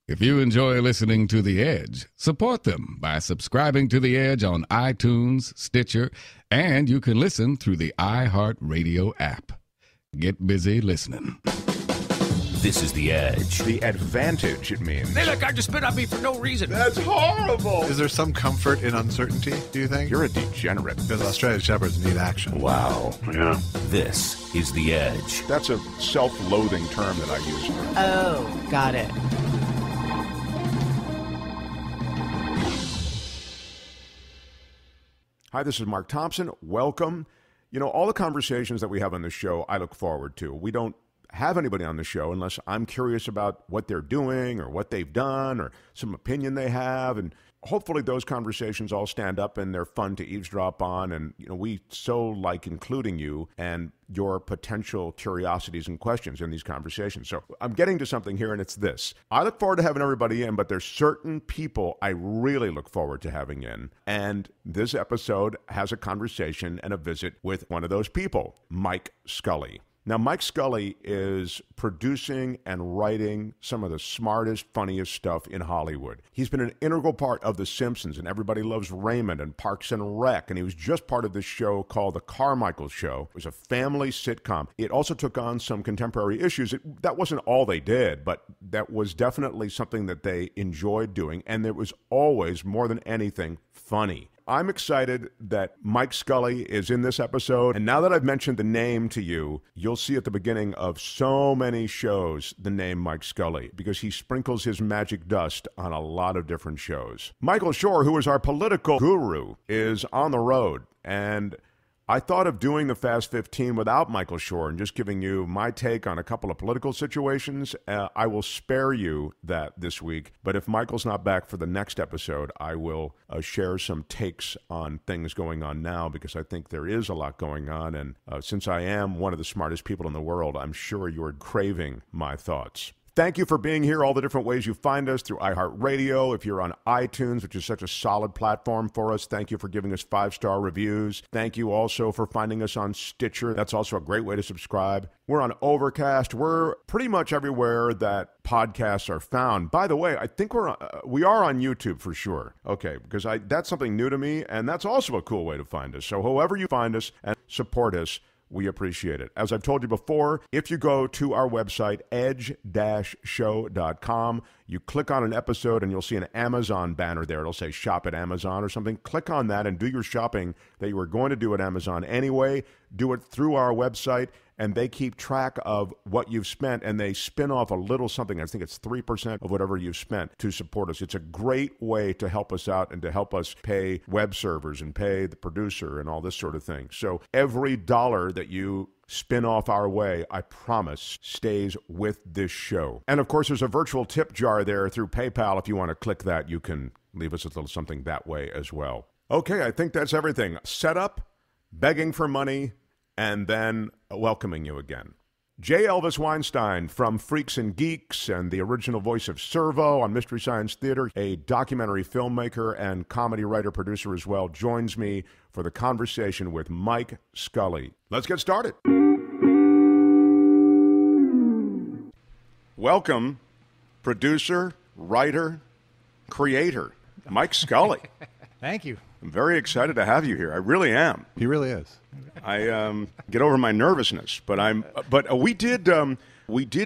If you enjoy listening to The Edge, support them by subscribing to The Edge on iTunes, Stitcher, and you can listen through the iHeartRadio app. Get busy listening. This is The Edge. The advantage it means. They let guys just spit on me for no reason. That's horrible. Is there some comfort in uncertainty, do you think? You're a degenerate. Because Australian Shepherds need action. Wow. Yeah. This is The Edge. That's a self-loathing term that I use. Oh, got it. Hi, this is Mark Thompson. Welcome. You know, all the conversations that we have on the show, I look forward to. We don't have anybody on the show unless I'm curious about what they're doing or what they've done or some opinion they have. And hopefully those conversations all stand up and they're fun to eavesdrop on. And, you know, we so like including you and your potential curiosities and questions in these conversations. So I'm getting to something here, and it's this. I look forward to having everybody in, but there's certain people I really look forward to having in. And this episode has a conversation and a visit with one of those people, Mike Scully. Now, Mike Scully is producing and writing some of the smartest, funniest stuff in Hollywood. He's been an integral part of The Simpsons and Everybody Loves Raymond and Parks and Rec, and he was just part of this show called The Carmichael Show. It was a family sitcom. It also took on some contemporary issues. That wasn't all they did, but that was definitely something that they enjoyed doing, and it was always, more than anything, funny. I'm excited that Mike Scully is in this episode, and now that I've mentioned the name to you, you'll see at the beginning of so many shows the name Mike Scully, because he sprinkles his magic dust on a lot of different shows. Michael Shore, who is our political guru, is on the road, and I thought of doing the Fast 15 without Michael Shore and just giving you my take on a couple of political situations. I will spare you that this week, but if Michael's not back for the next episode, I will share some takes on things going on now, because I think there is a lot going on, and since I am one of the smartest people in the world, I'm sure you're craving my thoughts. Thank you for being here, all the different ways you find us through iHeartRadio. If you're on iTunes, which is such a solid platform for us, thank you for giving us 5-star reviews. Thank you also for finding us on Stitcher. That's also a great way to subscribe. We're on Overcast. We're pretty much everywhere that podcasts are found. By the way, I think we are on YouTube for sure. Okay, because that's something new to me, and that's also a cool way to find us. So however you find us and support us, we appreciate it. As I've told you before, if you go to our website, edge-show.com, you click on an episode and you'll see an Amazon banner there. It'll say shop at Amazon or something. Click on that and do your shopping that you were going to do at Amazon anyway. Do it through our website, and they keep track of what you've spent, and they spin off a little something. I think it's 3% of whatever you've spent to support us. It's a great way to help us out and to help us pay web servers and pay the producer and all this sort of thing. So every dollar that you spin off our way, I promise, stays with this show. And of course, there's a virtual tip jar there through PayPal. If you want to click that, you can leave us a little something that way as well. Okay, I think that's everything. Setup, begging for money, and then welcoming you again. J.Elvis Weinstein from Freaks and Geeks and the original voice of Servo on Mystery Science Theater, a documentary filmmaker and comedy writer-producer as well, joins me for the conversation with Mike Scully. Let's get started. Welcome, producer, writer, creator, Mike Scully. Thank you. I'm very excited to have you here. I really am. He really is. I get over my nervousness, but we did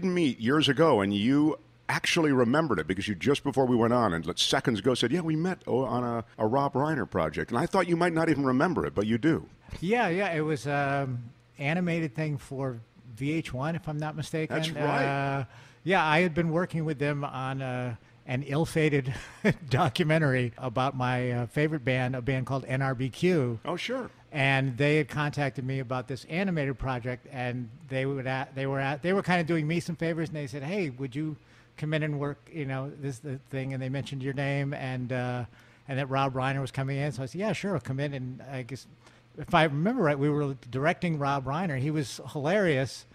meet years ago, and you actually remembered it because you just before we went on and seconds ago said, "Yeah, we met on a Rob Reiner project," and I thought you might not even remember it, but you do. Yeah, it was animated thing for VH1, if I'm not mistaken. That's right. Yeah, I had been working with them on an ill-fated documentary about my favorite band, a band called NRBQ. Oh, sure. And they had contacted me about this animated project, and they were kind of doing me some favors, and they said, "Hey, would you come in and work? This the thing." And they mentioned your name, and that Rob Reiner was coming in. So I said, "Yeah, sure, I'll come in." And I guess if I remember right, we were directing Rob Reiner. He was hilarious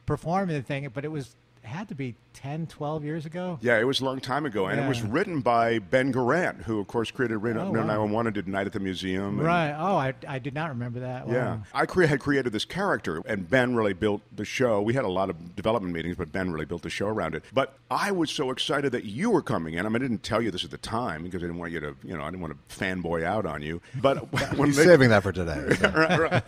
performing the thing, but it was had to be 10, 12 years ago. Yeah, it was a long time ago, and it was written by Ben Garant, who, of course, created Reno 911 and did Night at the Museum. Right. I did not remember that. Yeah. Wow. I had created this character, and Ben really built the show. We had a lot of development meetings, but Ben really built the show around it. But I was so excited that you were coming in. I mean, I didn't tell you this at the time because I didn't want you to, I didn't want to fanboy out on you. But when saving that for today. So. right.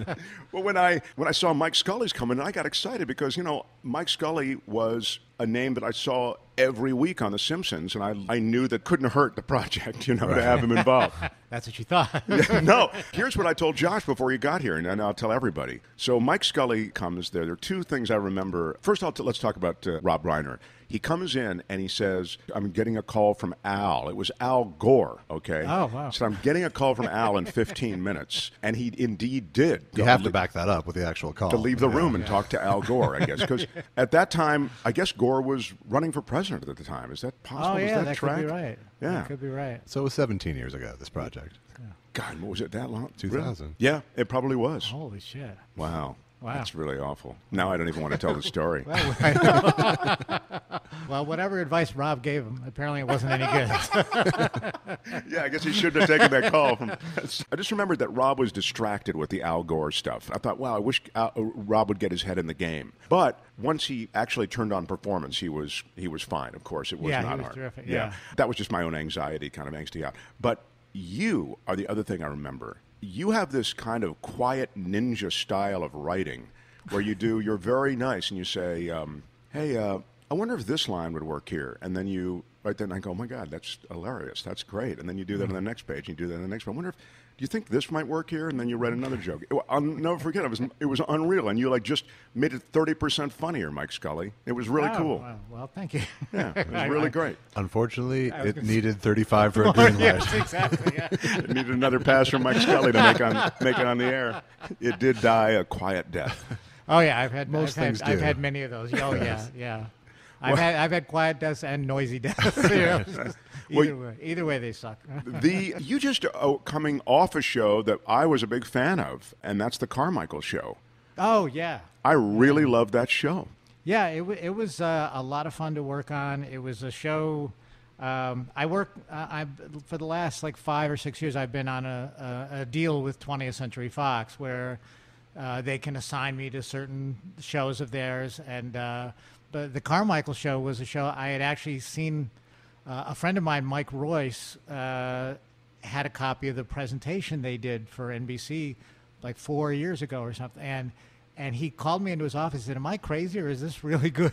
Well, when I saw Mike Scully's coming, I got excited because, Mike Scully was a name that I saw every week on The Simpsons, and I knew that couldn't hurt the project, to have him involved. That's what you thought. No, here's what I told Josh before he got here, and I'll tell everybody. So Mike Scully comes there. There are two things I remember. First, let's talk about Rob Reiner. He comes in and he says, I'm getting a call from Al. It was Al Gore, okay? Oh, wow. So I'm getting a call from Al in 15 minutes. And he indeed did. You have to back that up with the actual call. To leave the room and talk to Al Gore, I guess. Because at that time, I guess Gore was running for president at the time. Is that possible? Oh, yeah, Is that track? could be right. Yeah. That could be right. So it was 17 years ago, this project. God, was it that long? 2000. Really? Yeah, it probably was. Holy shit. Wow. Wow. That's really awful. Now I don't even want to tell the story. Well, whatever advice Rob gave him, apparently it wasn't any good. Yeah, I guess he shouldn't have taken that call. I just remembered that Rob was distracted with the Al Gore stuff. I thought, wow, I wish Rob would get his head in the game. But once he actually turned on performance, he was fine. Of course, it was not he was hard. terrific. Yeah, that was just my own anxiety, kind of angsty out. But you are the other thing I remember. You have this kind of quiet ninja style of writing where you're very nice and you say, hey, I wonder if this line would work here. And then right then I go, oh my God, that's hilarious. That's great. And then you do that on the next page. And you do that on the next one. I wonder do you think this might work here? And then you write another joke. I'll never forget. It was unreal. And you just made it 30% funnier, Mike Scully. It was really cool. Well, thank you. Yeah, it was really great. Unfortunately, it needed 35 for a green light. Yes, exactly. Yeah. It needed another pass from Mike Scully to make it on the air. It did die a quiet death. Oh yeah, I've had many of those. Oh yeah. I've had quiet deaths and noisy deaths. Either way, they suck. You just coming off a show that I was a big fan of, and that's the Carmichael Show. Oh yeah. I really loved that show. Yeah, it was a lot of fun to work on. It was a show. I for the last 5 or 6 years, I've been on a deal with 20th Century Fox where they can assign me to certain shows of theirs, and but the Carmichael Show was a show I had actually seen. A friend of mine, Mike Royce, had a copy of the presentation they did for NBC 4 years ago or something, and he called me into his office and said, am I crazy or is this really good?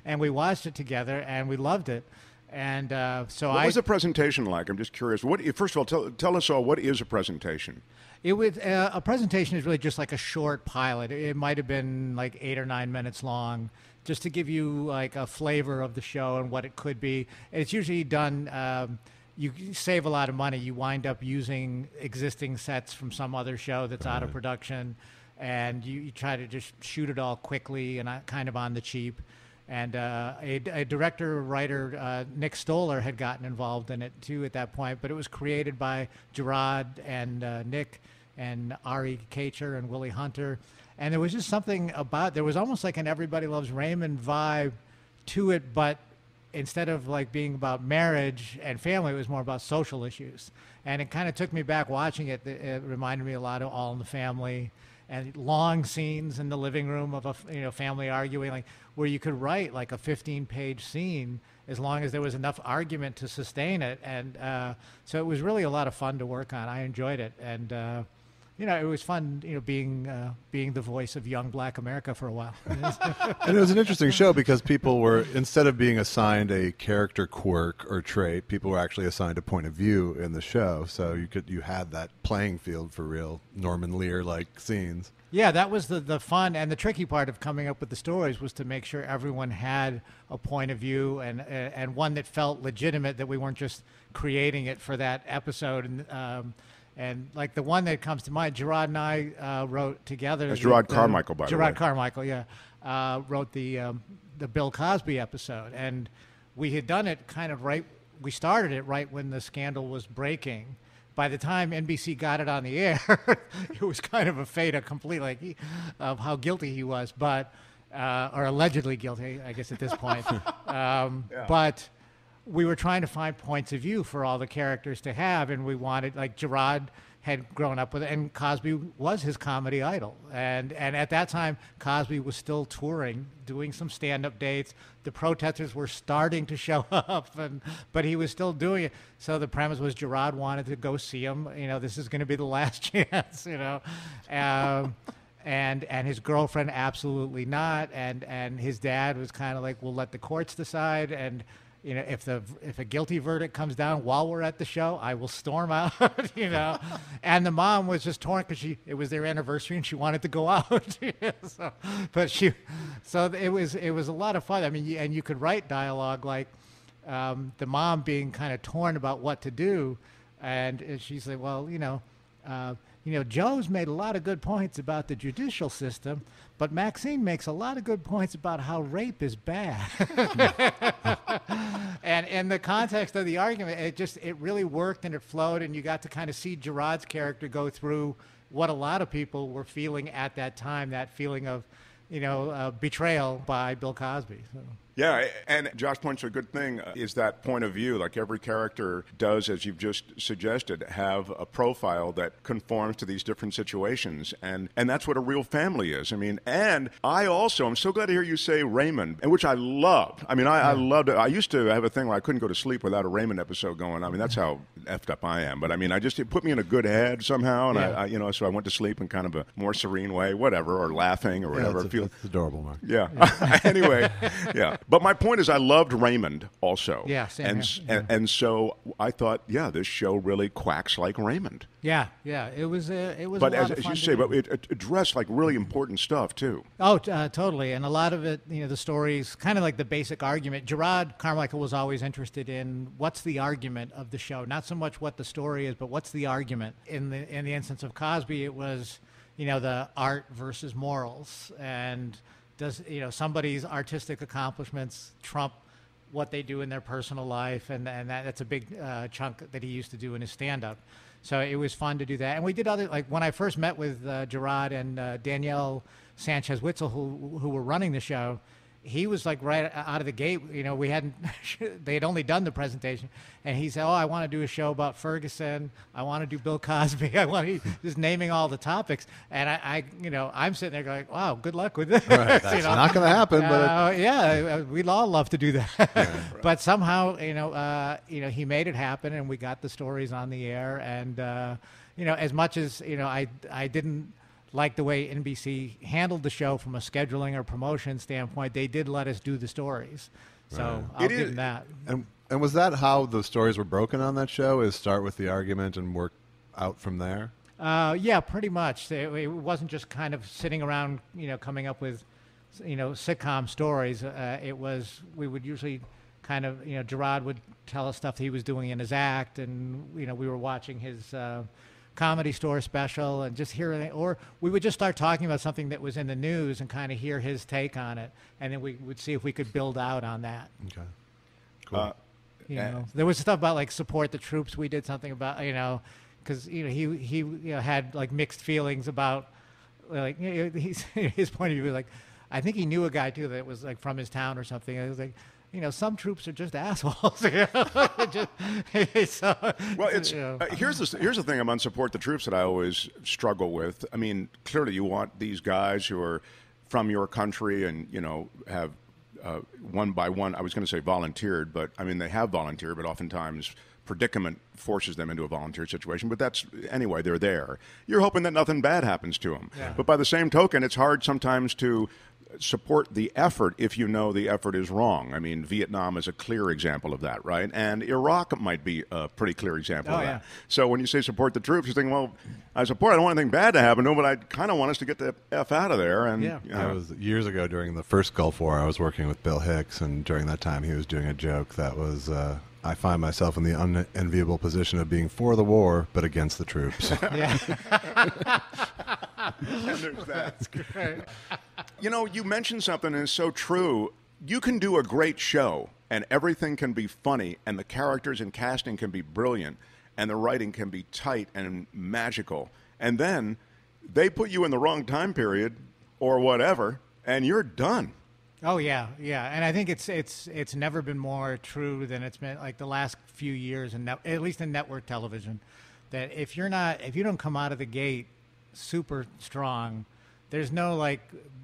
And we watched it together and we loved it. And so what was the presentation like? I'm just curious. First of all, tell us all, what is a presentation? It was a presentation is really just like a short pilot. It might have been 8 or 9 minutes long, just to give you a flavor of the show and what it could be. And it's usually done. You save a lot of money. You wind up using existing sets from some other show that's out of production, and you try to just shoot it all quickly and kind of on the cheap. And a director, writer, Nick Stoller, had gotten involved in it too at that point. But it was created by Gerard and Nick and Ari Kacher and Willie Hunter. And there was just something there was almost like an Everybody Loves Raymond vibe to it, but instead of being about marriage and family, it was more about social issues. And it kind of took me back watching it. It reminded me a lot of All in the Family and long scenes in the living room of a family arguing, where you could write a 15-page scene as long as there was enough argument to sustain it. And so it was really a lot of fun to work on. I enjoyed it. And it was fun, being the voice of young Black America for a while. And it was an interesting show because people were, instead of being assigned a character quirk or trait, people were actually assigned a point of view in the show. So you had that playing field for real Norman Lear-like scenes. Yeah, that was the fun and the tricky part of coming up with the stories was to make sure everyone had a point of view and one that felt legitimate, that we weren't just creating it for that episode. And the one that comes to mind, Gerard and I wrote together. That's Gerard Carmichael, by the way. Gerard Carmichael, yeah, wrote the Bill Cosby episode, and we had done it kind of right. We started it right when the scandal was breaking. By the time NBC got it on the air, it was kind of a fait accompli of how guilty he was. But or allegedly guilty, I guess at this point. But we were trying to find points of view for all the characters to have, and we wanted, like, Gerard had grown up with it, and Cosby was his comedy idol. And at that time, Cosby was still touring, doing some stand-up dates. The protesters were starting to show up, but he was still doing it. So the premise was Gerard wanted to go see him. You know, this is going to be the last chance, you know. And his girlfriend, absolutely not. And his dad was kind of like, we'll let the courts decide. And you know, if a guilty verdict comes down while we're at the show, I will storm out, you know. And the mom was just torn because it was their anniversary and she wanted to go out. So it was a lot of fun. I mean, and you could write dialogue like the mom being kind of torn about what to do, and she's like, well, you know, Joe's made a lot of good points about the judicial system, but Maxine makes a lot of good points about how rape is bad. And in the context of the argument, it really worked and it flowed, and you got to kind of see Gerard's character go through what a lot of people were feeling at that time, that feeling of, you know, betrayal by Bill Cosby. So. Yeah, and Josh points to a good thing is that point of view. Like every character does, as you've just suggested, have a profile that conforms to these different situations. And that's what a real family is. I mean, and I'm so glad to hear you say Raymond, and which I loved. I mean, I loved it. I used to have a thing where I couldn't go to sleep without a Raymond episode going. I mean, that's how effed up I am. But I mean, it put me in a good head somehow. And I you know, so I went to sleep in kind of a more serene way, whatever, or laughing or whatever. It's adorable, Mark. Yeah. Anyway, yeah. But my point is, I loved Raymond also. Yeah, same here. And so I thought, yeah, this show really quacks like Raymond. Yeah. It was. But a lot of as fun you say, but it addressed like really important stuff too. Oh, totally. And a lot of it, you know, the stories, kind of like the basic argument. Gerard Carmichael was always interested in what's the argument of the show, not so much what the story is, but what's the argument. In the instance of Cosby, it was, you know, the art versus morals, and does, you know, somebody's artistic accomplishments trump what they do in their personal life, and that's a big chunk that he used to do in his stand-up. So it was fun to do that. And we did other, like when I first met with Gerard and Danielle Sanchez-Witzel, who were running the show, he was like right out of the gate, you know, they had only done the presentation, and he said, oh, I want to do a show about Ferguson, I want to do Bill Cosby, just naming all the topics. And I you know, I'm sitting there going, wow, good luck with this. Right, that's not going to happen, but yeah, we'd all love to do that. Right. But somehow, you know, he made it happen, and we got the stories on the air. And you know, as much as, you know, I didn't like the way NBC handled the show from a scheduling or promotion standpoint, they did let us do the stories. So right. I'll give them that. And was that how the stories were broken on that show, is start with the argument and work out from there? Yeah, pretty much. It wasn't just kind of sitting around, you know, coming up with, you know, sitcom stories. It was, we would usually kind of, you know, Gerard would tell us stuff he was doing in his act, and, you know, we were watching his Comedy Store special and just hearing, or we would just start talking about something that was in the news and kind of hear his take on it, and then we would see if we could build out on that. Okay, cool. You know, there was stuff about like support the troops. We did something about, you know, because, you know, he you know, had like mixed feelings about, like, you know, his point of view was like, I think he knew a guy too that was like from his town or something. It was like, you know, some troops are just assholes. Well, it's you know. Here's the thing about support the troops that I always struggle with. I mean, clearly you want these guys who are from your country and, you know, have one by one, I was going to say volunteered, but I mean, they have volunteered, but oftentimes predicament forces them into a volunteer situation. But that's, anyway, they're there. You're hoping that nothing bad happens to them. Yeah. But by the same token, it's hard sometimes to support the effort if you know the effort is wrong. I mean, Vietnam is a clear example of that, right? And Iraq might be a pretty clear example of that. Yeah. So when you say support the troops, you think, well, I don't want anything bad to happen to them, but I kind of want us to get the F out of there. And yeah. I was, years ago during the first Gulf War, I was working with Bill Hicks, and during that time he was doing a joke that was, I find myself in the unenviable position of being for the war, but against the troops. Yeah. And there's that. That's great. You know, you mentioned something, and it's so true. You can do a great show, and everything can be funny, and the characters and casting can be brilliant, and the writing can be tight and magical. And then they put you in the wrong time period or whatever, and you're done. Oh yeah, yeah, and I think it's never been more true than it's been like the last few years, and at least in network television, that if you don't come out of the gate super strong, there's no like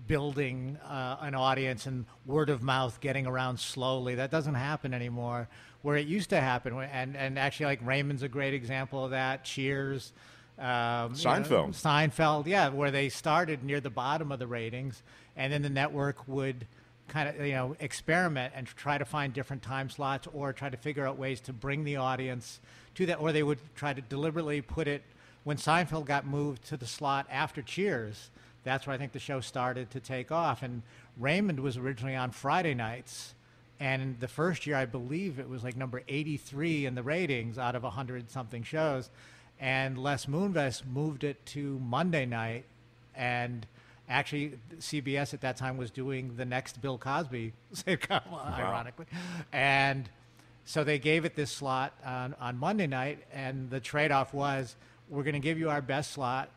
building an audience and word of mouth getting around slowly. That doesn't happen anymore. Where it used to happen, and actually like Raymond's a great example of that. Cheers. Seinfeld. Seinfeld, yeah, where they started near the bottom of the ratings, and then the network would kind of experiment and try to find different time slots or try to figure out ways to bring the audience to that, or they would try to deliberately put it when Seinfeld got moved to the slot after Cheers. That's where I think the show started to take off. And Raymond was originally on Friday nights, and the first year I believe it was like number 83 in the ratings out of 100-something shows. And Les Moonves moved it to Monday night, and actually CBS at that time was doing the next Bill Cosby sitcom, ironically. And so they gave it this slot on Monday night, and the trade-off was, we're going to give you our best slot.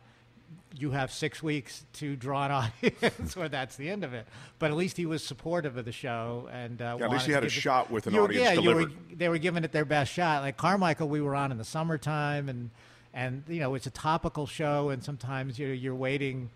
You have 6 weeks to draw an audience, or that's the end of it. But at least he was supportive of the show, and at least he had a shot with an audience delivered. They were giving it their best shot. Like Carmichael, we were on in the summertime, and it's a topical show, and sometimes you're waiting.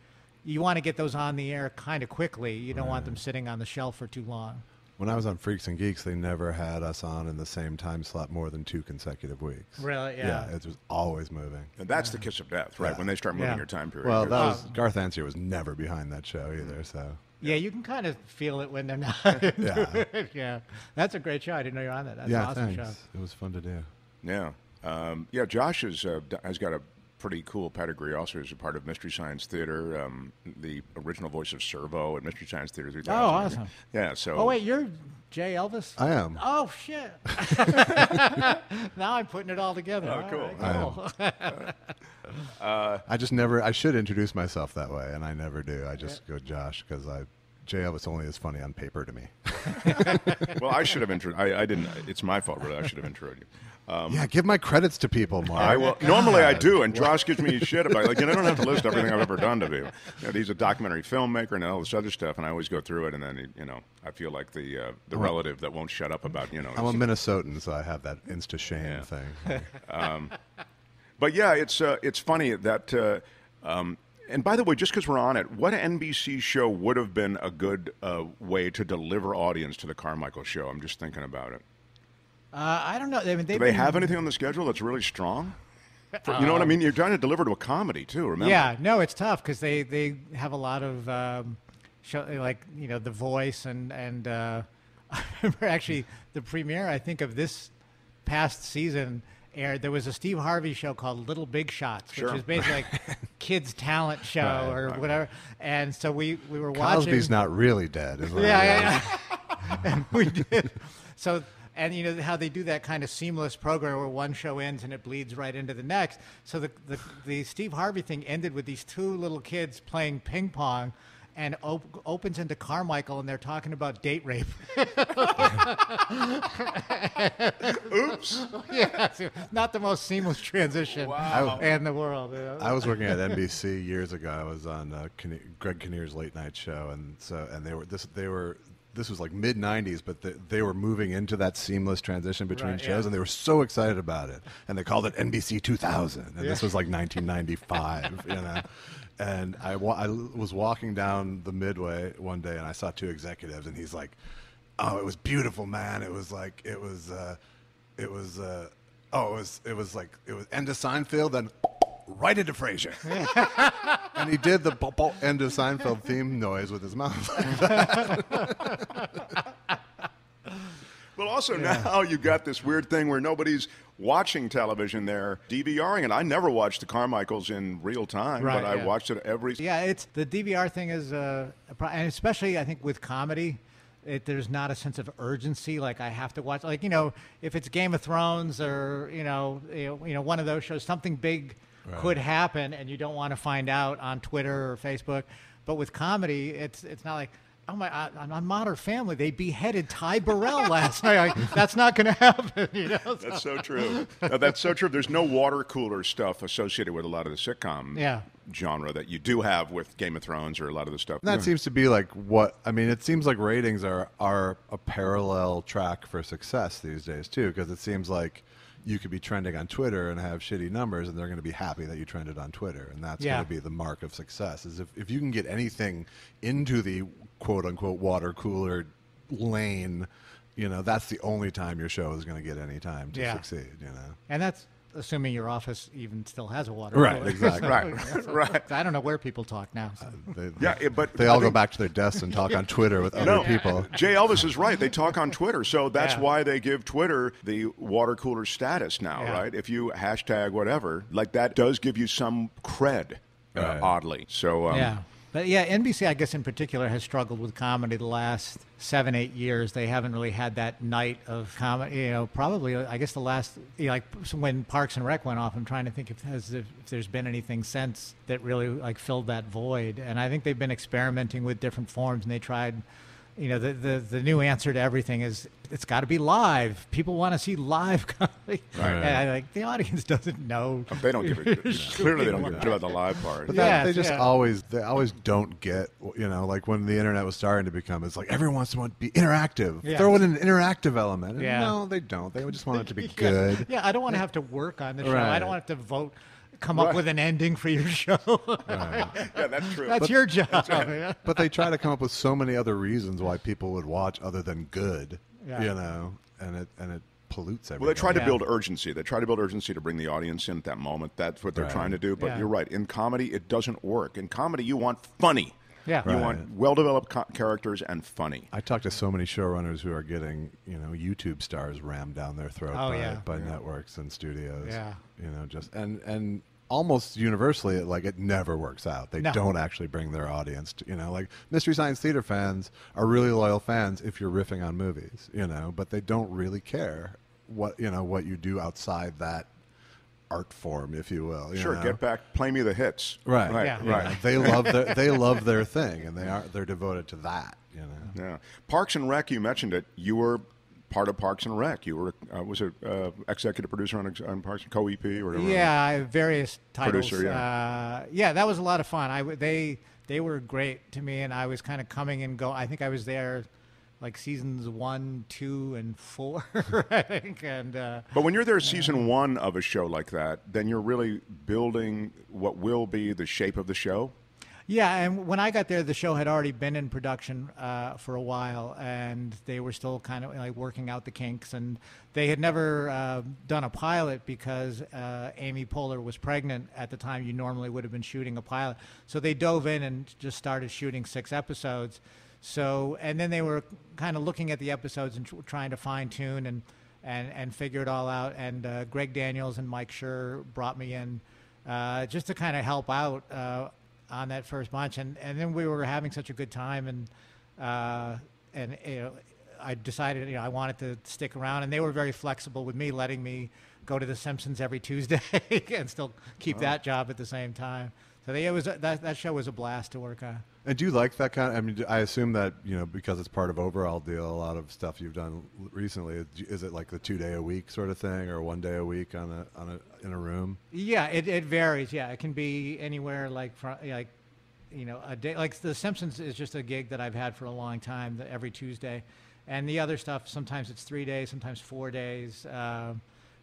You want to get those on the air kind of quickly. You don't want them sitting on the shelf for too long. When I was on Freaks and Geeks, they never had us on in the same time slot more than 2 consecutive weeks. Really? Yeah. Yeah, it was always moving. And that's the kiss of death, right? Yeah. When they start moving your time period. Well, that was Garth Anser was never behind that show either, so. Yeah, you can kind of feel it when they're not. Yeah. Yeah. That's a great show. I didn't know you were on that. That's yeah, an awesome thanks. show. It was fun to do. Yeah. Josh has got a pretty cool pedigree. Also, as a part of Mystery Science Theater, the original voice of Servo at Mystery Science Theater 3000. Oh, awesome. Yeah. So. Oh wait, you're J.Elvis? I am. Oh shit! Now I'm putting it all together. Oh, cool. Right, cool. I just never. I should introduce myself that way, and I never do. I just go Josh because J.Elvis only is funny on paper to me. Well, I should have introed. I didn't. It's my fault, really. I should have introed you. Yeah, give my credits to people, Mark. I will. Normally I do, and Josh gives me shit about I don't have to list everything I've ever done to you. He's a documentary filmmaker and all this other stuff, and I always go through it, and then I feel like the relative that won't shut up about I'm a Minnesotan, so I have that insta shame thing. But yeah, it's funny that. And by the way, just because we're on it, what NBC show would have been a good way to deliver audience to the Carmichael Show? I'm just thinking about it. I don't know. I mean, do they have anything on the schedule that's really strong? You know what I mean? You're trying to deliver to a comedy too. Remember? Yeah, no, it's tough because they have a lot of show, like The Voice and I remember actually the premiere I think of this past season aired. There was a Steve Harvey show called Little Big Shots, which is basically like kids talent show or whatever. And so we were watching. Cosby's not really dead, is what yeah. And we did so. And you know how they do that kind of seamless program where one show ends and it bleeds right into the next. So the Steve Harvey thing ended with these 2 little kids playing ping pong, and opens into Carmichael, and they're talking about date rape. Oops. Yeah, not the most seamless transition in the world. I was working at NBC years ago. I was on Greg Kinnear's late night show, and this was like mid '90s, but they were moving into that seamless transition between shows, and they were so excited about it, and they called it NBC 2000, and this was like 1995, And I was walking down the Midway one day, and I saw 2 executives, and he's like, "Oh, it was beautiful, man. It was like it was end of Seinfeld, then right into Frasier." And he did the end of Seinfeld theme noise with his mouth. Well, also now you got this weird thing where nobody's watching television; they're DVRing it. I never watched the Carmichaels in real time, but I watched it every. Yeah, it's the DVR thing is, and especially I think with comedy, there's not a sense of urgency. Like I have to watch, like if it's Game of Thrones or one of those shows, something big could happen, and you don't want to find out on Twitter or Facebook. But with comedy, it's not like oh my, on Modern Family, they beheaded Ty Burrell last night. Like, that's not going to happen, you know? So. That's so true. No, that's so true. There's no water cooler stuff associated with a lot of the sitcom genre that you do have with Game of Thrones or a lot of the stuff. And that seems to be like it seems like ratings are a parallel track for success these days, too, because it seems like you could be trending on Twitter and have shitty numbers, and they're going to be happy that you trended on Twitter, and that's going to be the mark of success. Is if you can get anything into the quote unquote water cooler lane, you know, that's the only time your show is going to get any time to succeed. You know, and that's assuming your office even still has a water right, cooler. exactly, right. I don't know where people talk now. So. But they all go back to their desks and talk on Twitter with other people. J.Elvis is right. They talk on Twitter, so that's why they give Twitter the water cooler status now, right? If you hashtag whatever, like that does give you some cred, oddly. So But NBC, I guess in particular, has struggled with comedy the last 7-8 years. They haven't really had that night of comedy. You know, probably I guess the last, like when Parks and Rec went off. I'm trying to think if there's been anything since that really like filled that void. And I think they've been experimenting with different forms, and they tried. You know, the new answer to everything is it's got to be live. People want to see live comedy. Right. And the audience doesn't know. They don't give it. Clearly, they don't give a shit about the live part. But they just always don't get. You know, like when the internet was starting to become, it's like everyone wants to be interactive. Yeah. Throw in an interactive element. And no, they don't. They just want it to be good. Yeah, I don't want to have to work on the show. Right. I don't want to have to vote. Come up with an ending for your show. Yeah, that's true. That's your job. Right. But they try to come up with so many other reasons why people would watch other than good. Yeah. You know, and it pollutes everything. Well, they try to build urgency. They try to build urgency to bring the audience in at that moment. That's what they're trying to do. But you're right. In comedy, it doesn't work. In comedy, you want funny. Yeah. You want well-developed characters and funny. I talk to so many showrunners who are getting, you know, YouTube stars rammed down their throat by networks and studios. Yeah. You know, just and almost universally, it never works out. They don't actually bring their audience to, you know, like Mystery Science Theater fans are really loyal fans if you're riffing on movies, you know, but they don't really care what you do outside that art form, if you will. You know? Get back, play me the hits. Right. Right. You know, they love their thing, and they're devoted to that. You know. Yeah. Parks and Rec, you mentioned it. You were part of Parks and Rec. You were was it executive producer on Parks and co-EP or whatever? Yeah, various titles. Producer, that was a lot of fun. They were great to me, and I was kind of coming and go. I think I was there like seasons 1, 2, and 4, I think. And but when you're there season 1 of a show like that, then you're really building what will be the shape of the show. Yeah, and when I got there, the show had already been in production for a while, and they were still kind of like working out the kinks. And they had never done a pilot because Amy Poehler was pregnant at the time you normally would have been shooting a pilot. So they dove in and just started shooting 6 episodes. So, and then they were kind of looking at the episodes and trying to fine-tune and figure it all out. And Greg Daniels and Mike Schur brought me in just to kind of help out on that first bunch, and then we were having such a good time, and you know, I decided I wanted to stick around, and they were very flexible with me, letting me go to the Simpsons every Tuesday and still keep that job at the same time. So that show was a blast to work on. And do you like that kind of, I mean, I assume that, you know, because it's part of Overall Deal, a lot of stuff you've done recently, is it like the 2-day-a-week sort of thing, or 1 day a week in a room? Yeah, it varies. Yeah, it can be anywhere a day. Like The Simpsons is just a gig that I've had for a long time, every Tuesday. And the other stuff, sometimes it's 3 days, sometimes 4 days.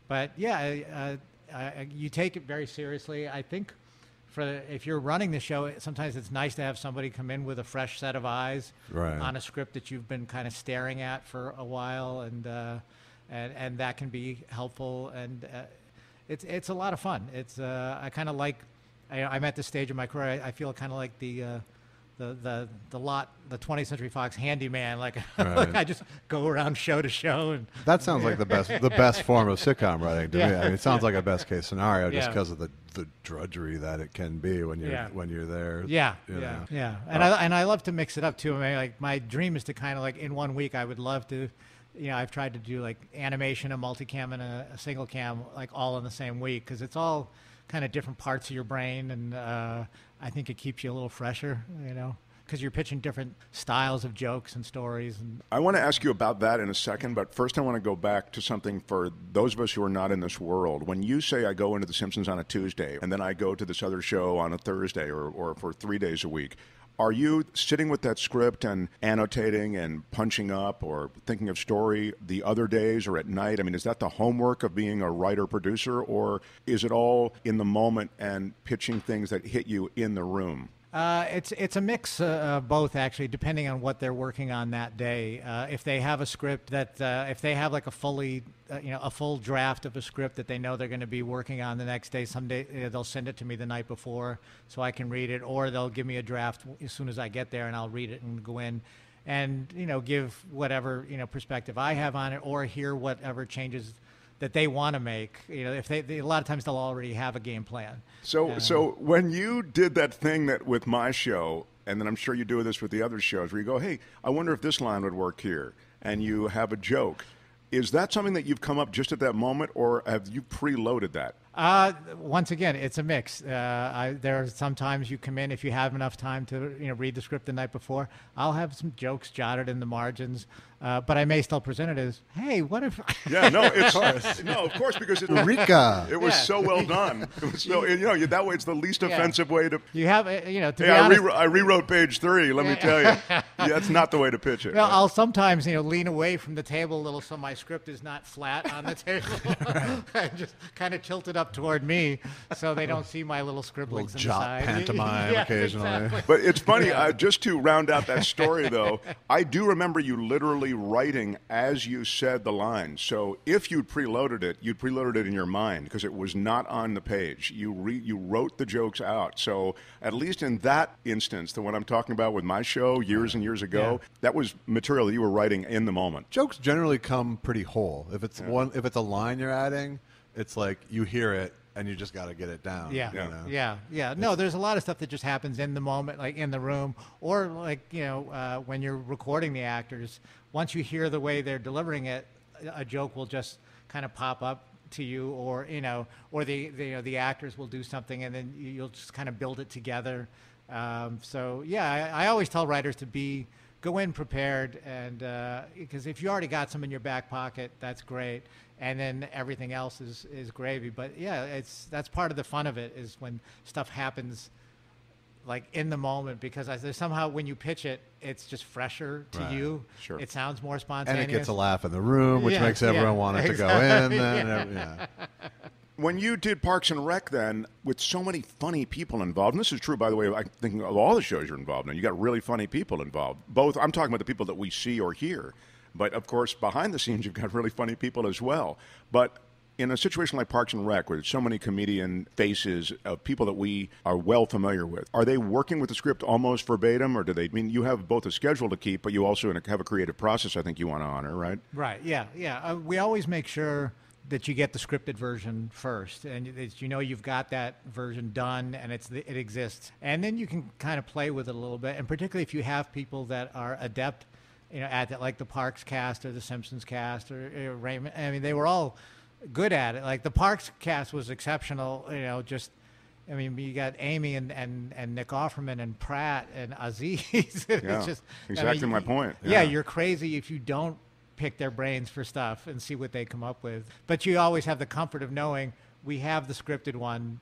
But yeah, you take it very seriously. I think if you're running the show, sometimes it's nice to have somebody come in with a fresh set of eyes on a script that you've been kind of staring at for a while, and that can be helpful. And it's a lot of fun. It's I kind of like. I'm at this stage of my career. I feel kind of like the 20th Century Fox handyman. Like, like I just go around show to show. And that sounds like the best form of sitcom writing to me. I mean, it sounds like a best case scenario just because of the drudgery that it can be when you're there. Yeah. And I love to mix it up too. I mean, like my dream is to kind of like in 1 week I would love to. You know, I've tried to do like animation, a multicam, and a single cam, like all in the same week, because it's all kind of different parts of your brain, and I think it keeps you a little fresher, you know. because you're pitching different styles of jokes and stories. And I want to ask you about that in a second, but first I want to go back to something for those of us who are not in this world. When you say I go into The Simpsons on a Tuesday and then I go to this other show on a Thursday or for 3 days a week, are you sitting with that script and annotating and punching up or thinking of story the other days or at night? I mean, is that the homework of being a writer-producer, or is it all in the moment and pitching things that hit you in the room? It's a mix of both, actually, depending on what they're working on that day. If they have a script that, if they have like a full draft of a script that they know they're going to be working on the next day, someday they'll send it to me the night before so I can read it, or they'll give me a draft as soon as I get there, and I'll read it and go in and give whatever perspective I have on it, or hear whatever changes that they want to make. If they a lot of times they'll already have a game plan. So when you did that thing that with my show, and then I'm sure you do this with the other shows, where you go, hey, I wonder if this line would work here, and you have a joke, is that something that you've come up just at that moment, or have you preloaded that? Once again, it's a mix. There are sometimes you come in, if you have enough time to read the script the night before, I'll have some jokes jotted in the margins, but I may still present it as, hey, what if? Yeah, no, of course, because Eureka! It was so well done. It was so, that way it's the least offensive way to. You have, to be honest, honest, I rewrote page 3. Let me tell you, that's not the way to pitch it. Well, I'll sometimes lean away from the table a little so my script is not flat on the table. I just kind of tilt it up toward me so they don't see my little scribblings Little jot inside. pantomime occasionally. Exactly. But it's funny, just to round out that story, though, I do remember you literally writing as you said the line. So if you'd preloaded it in your mind, because it was not on the page. You wrote the jokes out. So at least in that instance, the one I'm talking about with my show years and years ago, that was material that you were writing in the moment. Jokes generally come pretty whole. If it's if it's a line you're adding, it's like you hear it and you just got to get it down. Yeah. No, there's a lot of stuff that just happens in the moment, like in the room, or like when you're recording the actors. Once you hear the way they're delivering it, a joke will just kind of pop up to you, or the actors will do something, and then you'll just kind of build it together. I always tell writers to go in prepared, and because if you already got some in your back pocket, that's great, and then everything else is gravy. But that's part of the fun of it, is when stuff happens like in the moment, because there's somehow when you pitch it, it's just fresher to you. Sure. It sounds more spontaneous. And it gets a laugh in the room, which makes everyone want it to go in. When you did Parks and Rec, then, with so many funny people involved, and this is true, by the way, I think of all the shows you're involved in, you got really funny people involved. Both, I'm talking about the people that we see or hear, but of course, behind the scenes, you've got really funny people as well. But in a situation like Parks and Rec, where there's so many comedian faces of people that we are well familiar with, are they working with the script almost verbatim, or do they? I mean, you have both a schedule to keep, but you also have a creative process I think you want to honor, right? Right, yeah. We always make sure that you get the scripted version first, and you've got that version done, and it exists, and then you can kind of play with it a little bit, and particularly if you have people that are adept, at that, like the Parks cast or the Simpsons cast or Raymond. I mean, they were all good at it. Like the Parks cast was exceptional. You got Amy and Nick Offerman and Pratt and Aziz. Exactly my point. Yeah, you're crazy if you don't pick their brains for stuff and see what they come up with. But you always have the comfort of knowing we have the scripted one,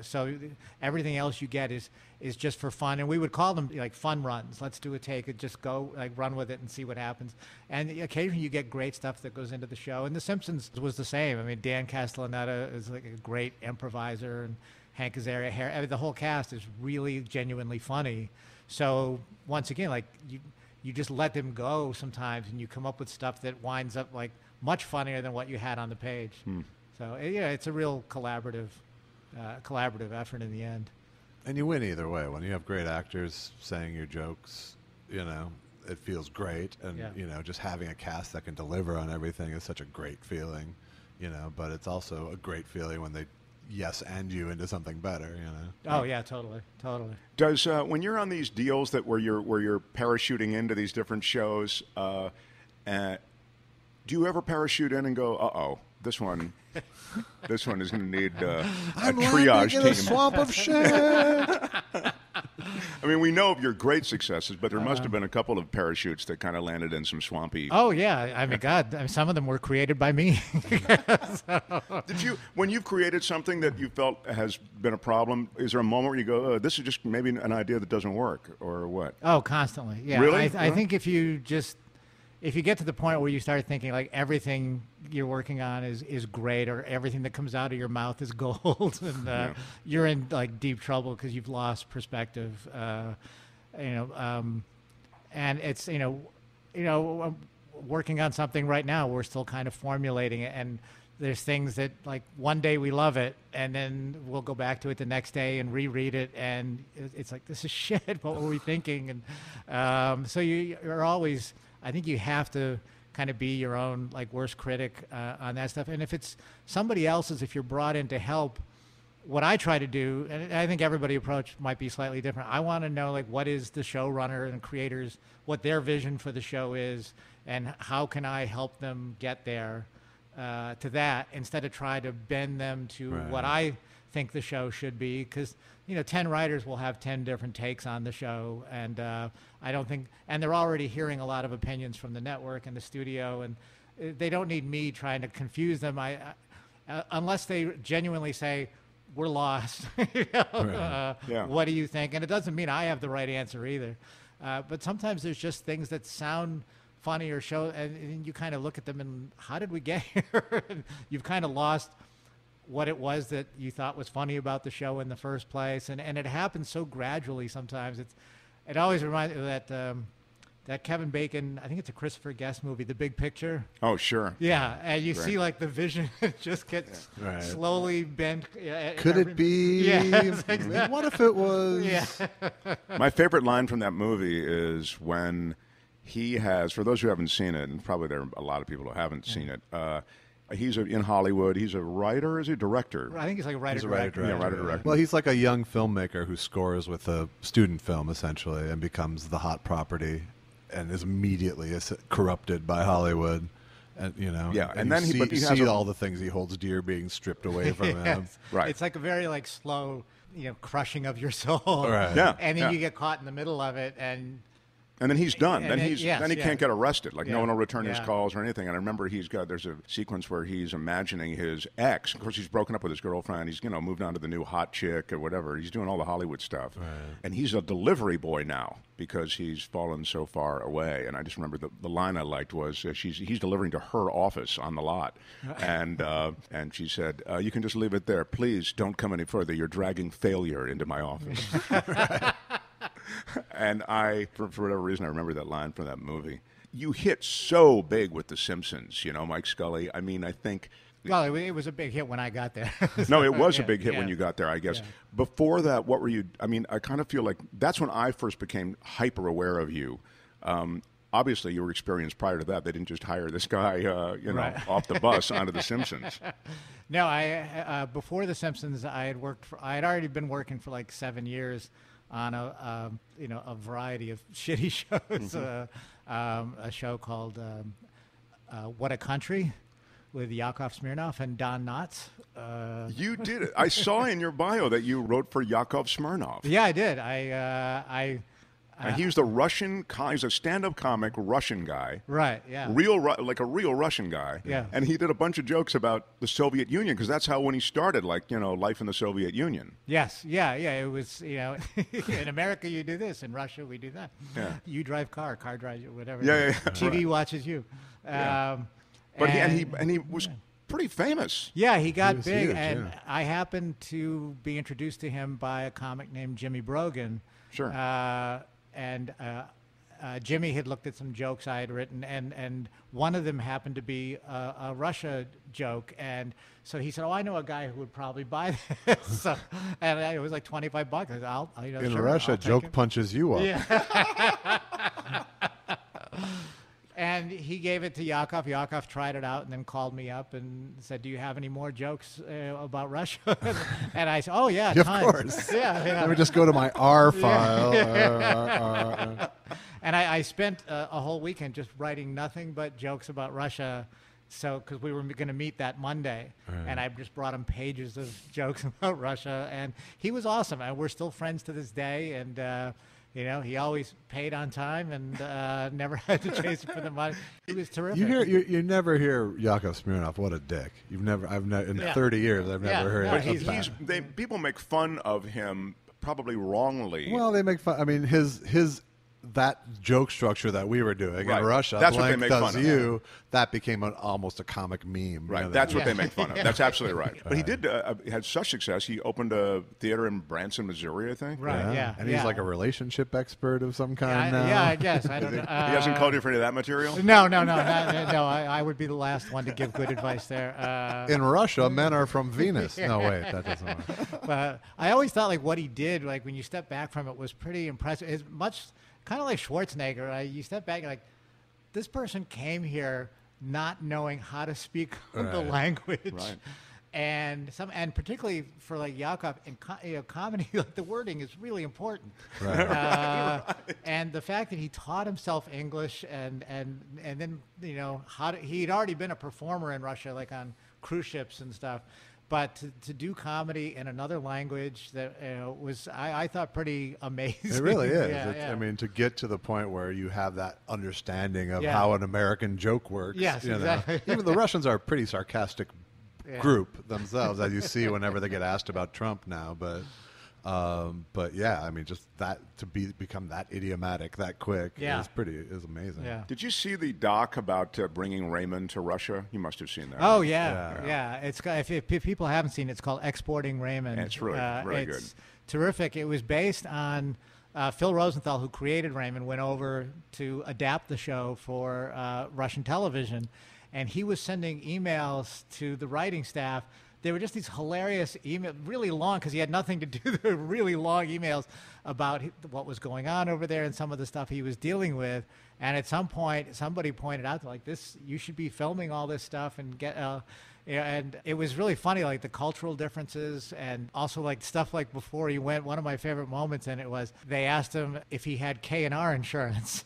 so everything else you get is just for fun. And we would call them like fun runs. Let's do a take and just go run with it and see what happens. And occasionally you get great stuff that goes into the show. And The Simpsons was the same. I mean, Dan Castellaneta is like a great improviser, and Hank Azaria, the whole cast is really genuinely funny. So once again, you just let them go sometimes, and you come up with stuff that winds up like much funnier than what you had on the page. So it's a real collaborative effort in the end. And you win either way. When you have great actors saying your jokes, it feels great. And, just having a cast that can deliver on everything is such a great feeling, but it's also a great feeling when they and you into something better, Oh yeah, totally. Does when you're on these deals where you're parachuting into these different shows, do you ever parachute in and go, uh-oh, this one is going to need a triage in team? a swamp of shit. I mean, we know of your great successes, but there must have been a couple of parachutes that kind of landed in some swampy. Oh yeah, I mean, God, some of them were created by me. Did you, when you've created something that you felt has been a problem, is there a moment where you go, oh, this is just maybe an idea that doesn't work, or what? Oh, constantly. Yeah. Really? I think if you get to the point where you start thinking like everything you're working on is great, or everything that comes out of your mouth is gold, and you're in like deep trouble because you've lost perspective. And it's I'm working on something right now. We're still kind of formulating it, and there's things that like one day we love it, and then we'll go back to it the next day and reread it, and it's like, this is shit. What were we thinking? And so you're always. I think you have to kind of be your own like worst critic on that stuff. And if it's somebody else's, if you're brought in to help, what I try to do, and I think everybody's approach might be slightly different. I want to know like what is the showrunner and creators, what their vision for the show is, and how can I help them get there to that, instead of try to bend them to what I think the show should be, because 10 writers will have 10 different takes on the show, and I don't think, and they're already hearing a lot of opinions from the network and the studio, and they don't need me trying to confuse them. Unless they genuinely say, we're lost. What do you think? And it doesn't mean I have the right answer either. But sometimes there's just things that sound funny or show, and you kind of look at them and how did we get here? You've kind of lost what it was that you thought was funny about the show in the first place, and it happens so gradually sometimes. It always reminds me of that Kevin Bacon, I think it's a Christopher Guest movie, The Big Picture. Oh, sure. Yeah, and you see like the vision just gets slowly bent. Could it be? Yeah. What if it was? Yeah. My favorite line from that movie is when he has, for those who haven't seen it, and probably there are a lot of people who haven't seen it, he's in Hollywood. He's a writer. Is he a director? I think he's like a writer. Yeah, writer-director. Well, he's like a young filmmaker who scores with a student film, essentially, and becomes the hot property, and is immediately corrupted by Hollywood. And and then you he see all the things he holds dear being stripped away from him. Right. It's like a very like slow, crushing of your soul. Right. Yeah. And then you get caught in the middle of it, and then he's done. And then he can't get arrested. Like no one will return his Yeah. calls or anything. And I remember there's a sequence where he's imagining his ex. Of course, he's broken up with his girlfriend. He's moved on to the new hot chick or whatever. He's doing all the Hollywood stuff. Right. And he's a delivery boy now because he's fallen so far away. And I just remember the line I liked was he's delivering to her office on the lot, and she said, "You can just leave it there. Please don't come any further. You're dragging failure into my office." And for whatever reason, I remember that line from that movie. You hit so big with The Simpsons, Mike Scully. I mean, I think... Well, it was a big hit when I got there. No, it was a big hit when you got there, I guess. Yeah. Before that, what were you... I mean, I kind of feel like that's when I first became hyper aware of you. Obviously, you were experienced prior to that. They didn't just hire this guy, off the bus onto The Simpsons. No, before The Simpsons, I had already been working for like 7 years on a variety of shitty shows. A show called What a Country with Yakov Smirnoff and Don Knotts. You did it. I saw in your bio that you wrote for Yakov Smirnoff. Yeah, I did. He was the Russian. He's a stand-up comic, Russian guy. Right. Yeah. Like a real Russian guy. Yeah. And he did a bunch of jokes about the Soviet Union because that's how when he started, life in the Soviet Union. Yes. Yeah. It was in America you do this, in Russia we do that. Yeah. You drive car drives you, whatever. Yeah. TV watches you. Yeah. But he was pretty famous. Yeah, he got big, huge, and I happened to be introduced to him by a comic named Jimmy Brogan. Sure. And Jimmy had looked at some jokes I had written, and one of them happened to be a Russia joke, and so he said, "Oh, I know a guy who would probably buy this." And it was like $25. I said, In sure, Russia, I'll take joke it. punches you up. Yeah. And he gave it to Yakov. Yakov tried it out and then called me up and said, "Do you have any more jokes about Russia?" And I said, "Oh, yeah, Of tons." course. Yeah. Let me just go to my R file. And I spent a whole weekend just writing nothing but jokes about Russia. So, because we were going to meet that Monday, and I just brought him pages of jokes about Russia, and he was awesome. And we're still friends to this day, and you know, he always paid on time and never had to chase it for the money. He was terrific. You never hear Yakov Smirnoff. What a dick! In 30 years, I've never heard. But people make fun of him, probably wrongly. Well, they make fun. I mean, his that joke structure that we were doing in Russia, that's what they make fun of. That became almost a comic meme. Right, that's what they make fun of. That's absolutely right. But he did had such success. He opened a theater in Branson, Missouri, I think. Right, yeah. And he's like a relationship expert of some kind now. Yeah, I guess. I don't know. He hasn't called you for any of that material? No. I would be the last one to give good advice there. In Russia, men are from Venus. No, wait, that doesn't work. But I always thought like what he did, like when you step back from it, was pretty impressive. It's much kind of like Schwarzenegger. You step back, and like this person came here not knowing how to speak the language, and particularly for like Yakov in comedy, like the wording is really important. And the fact that he taught himself English and then he'd already been a performer in Russia, like on cruise ships and stuff. But to do comedy in another language that was, I thought, pretty amazing. It really is. I mean, to get to the point where you have that understanding of how an American joke works. Yes, exactly. Even the Russians are a pretty sarcastic group themselves, as you see whenever they get asked about Trump now. But yeah, I mean, just that to become that idiomatic that quick is amazing. Yeah. Did you see the doc about bringing Raymond to Russia? You must have seen that. Oh yeah. It's if people haven't seen it, it's called Exporting Raymond. And it's really very good. Terrific. It was based on Phil Rosenthal, who created Raymond, went over to adapt the show for Russian television, and he was sending emails to the writing staff. They were just these hilarious emails, really long, because he had nothing to do. They were really long emails about what was going on over there and some of the stuff he was dealing with. And at some point, somebody pointed out, like, this, you should be filming all this stuff and get, and it was really funny, like the cultural differences and also like stuff like before he went. One of my favorite moments in it was they asked him if he had K&R insurance.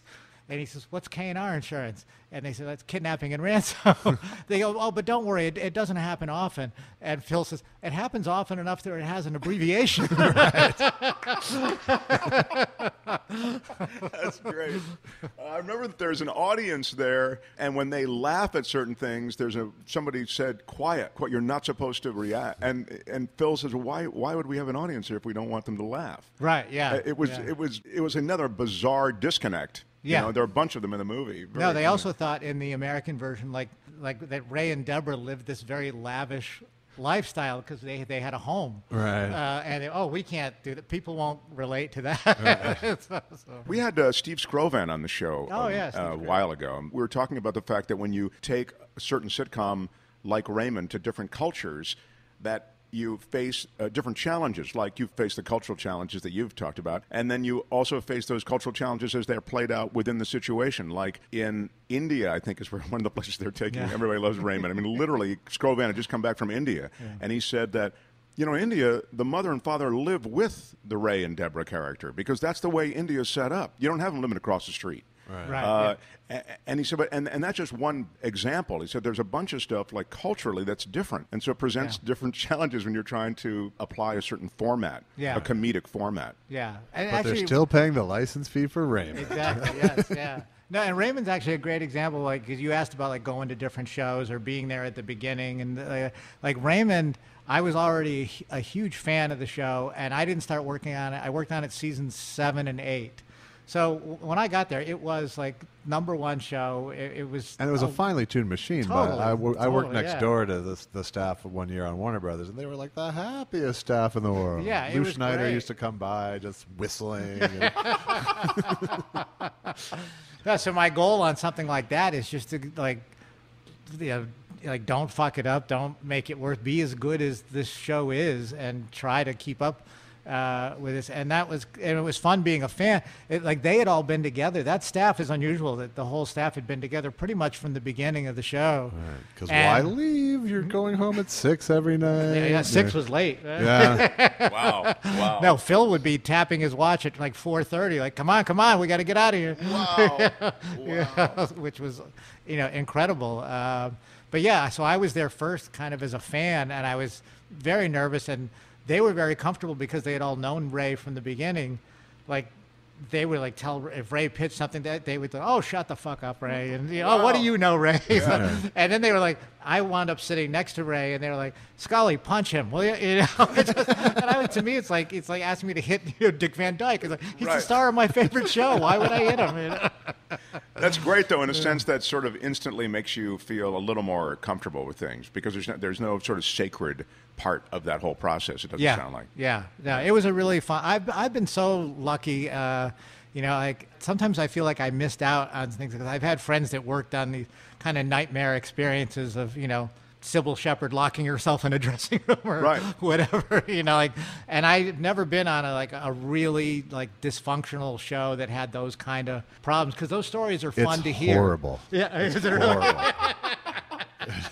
And he says, "What's K&R insurance?" And they said, "That's kidnapping and ransom." They go, "Oh, but don't worry, it doesn't happen often." And Phil says, "It happens often enough that it has an abbreviation." That's great. I remember that there's an audience there, and when they laugh at certain things, somebody said, "Quiet, you're not supposed to react." And Phil says, "Why would we have an audience here if we don't want them to laugh?" Right. Yeah. It was another bizarre disconnect. Yeah, there are a bunch of them in the movie. No, they also thought in the American version, like that Ray and Deborah lived this very lavish lifestyle because they had a home, right? And we can't do that. People won't relate to that. Right. We had Steve Skrovan on the show a while ago. We were talking about the fact that when you take a certain sitcom like Raymond to different cultures, that you face different challenges, like you face the cultural challenges that you've talked about, and then you also face those cultural challenges as they're played out within the situation. Like in India, I think is where one of the places they're taking. Yeah. Everybody Loves Raymond. I mean, literally, Skrovan had just come back from India, and he said that, in India, the mother and father live with the Ray and Deborah character because that's the way India is set up. You don't have them living across the street. Right. And he said, and that's just one example. He said there's a bunch of stuff like culturally that's different, and so it presents different challenges when you're trying to apply a certain format, a comedic format. Yeah, but they're still paying the license fee for Raymond. Exactly. Yes. Yeah. No, and Raymond's actually a great example, like because you asked about like going to different shows or being there at the beginning, and like Raymond. I was already a huge fan of the show, and I didn't start working on it. I worked on it seasons 7 and 8. So when I got there, it was like #1 show. It was, and it was a finely tuned machine. Totally, but I worked next door to the staff of 1 year on Warner Brothers, and they were like the happiest staff in the world. Yeah, Lou Schneider used to come by just whistling. So my goal on something like that is just to don't fuck it up, don't make it worse, be as good as this show is, and try to keep up with this. And it was fun being a fan. They had all been together. That staff is unusual that the whole staff had been together pretty much from the beginning of the show. Because why leave? You're going home at 6 every night. Yeah, 6 was late. Yeah. Wow. No, Phil would be tapping his watch at like 4:30, like, come on, we got to get out of here. Wow. Yeah, which was, incredible. But yeah, so I was there first kind of as a fan, and I was very nervous, and they were very comfortable because they had all known Ray from the beginning. Like, they would like tell if Ray pitched something, that they would go, "Oh, shut the fuck up, Ray," and "Oh, what do you know, Ray?" Yeah. And then they were like, I wound up sitting next to Ray, and they were like, "Scully, punch him, will you?" You know, to me, it's like asking me to hit Dick Van Dyke. It's like, he's the star of my favorite show. Why would I hit him? You know? That's great, though, in a sense that sort of instantly makes you feel a little more comfortable with things because there's no sort of sacred part of that whole process. It doesn't sound like. Yeah, it was a really fun. I've been so lucky. Like sometimes I feel like I missed out on things because I've had friends that worked on these kind of nightmare experiences of Sybil Shepherd locking herself in a dressing room or whatever, and I've never been on a really dysfunctional show that had those kind of problems because those stories are fun to hear. Horrible. Yeah, it's horrible.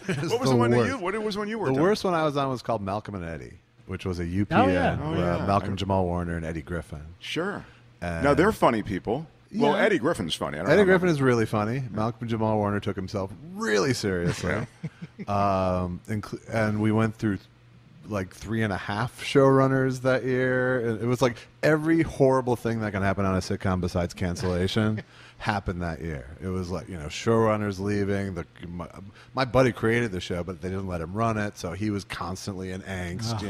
What was the one you were? The worst one I was on was called Malcolm and Eddie, which was a UPN. Malcolm Jamal Warner and Eddie Griffin. Sure. Now they're funny people. Well, Eddie Griffin's funny. Eddie Griffin is really funny. Malcolm Jamal Warner took himself really seriously. And we went through like 3.5 showrunners that year. It was like every horrible thing that can happen on a sitcom besides cancellation happened that year. It was like, showrunners leaving. My buddy created the show, but they didn't let him run it. So he was constantly in angst,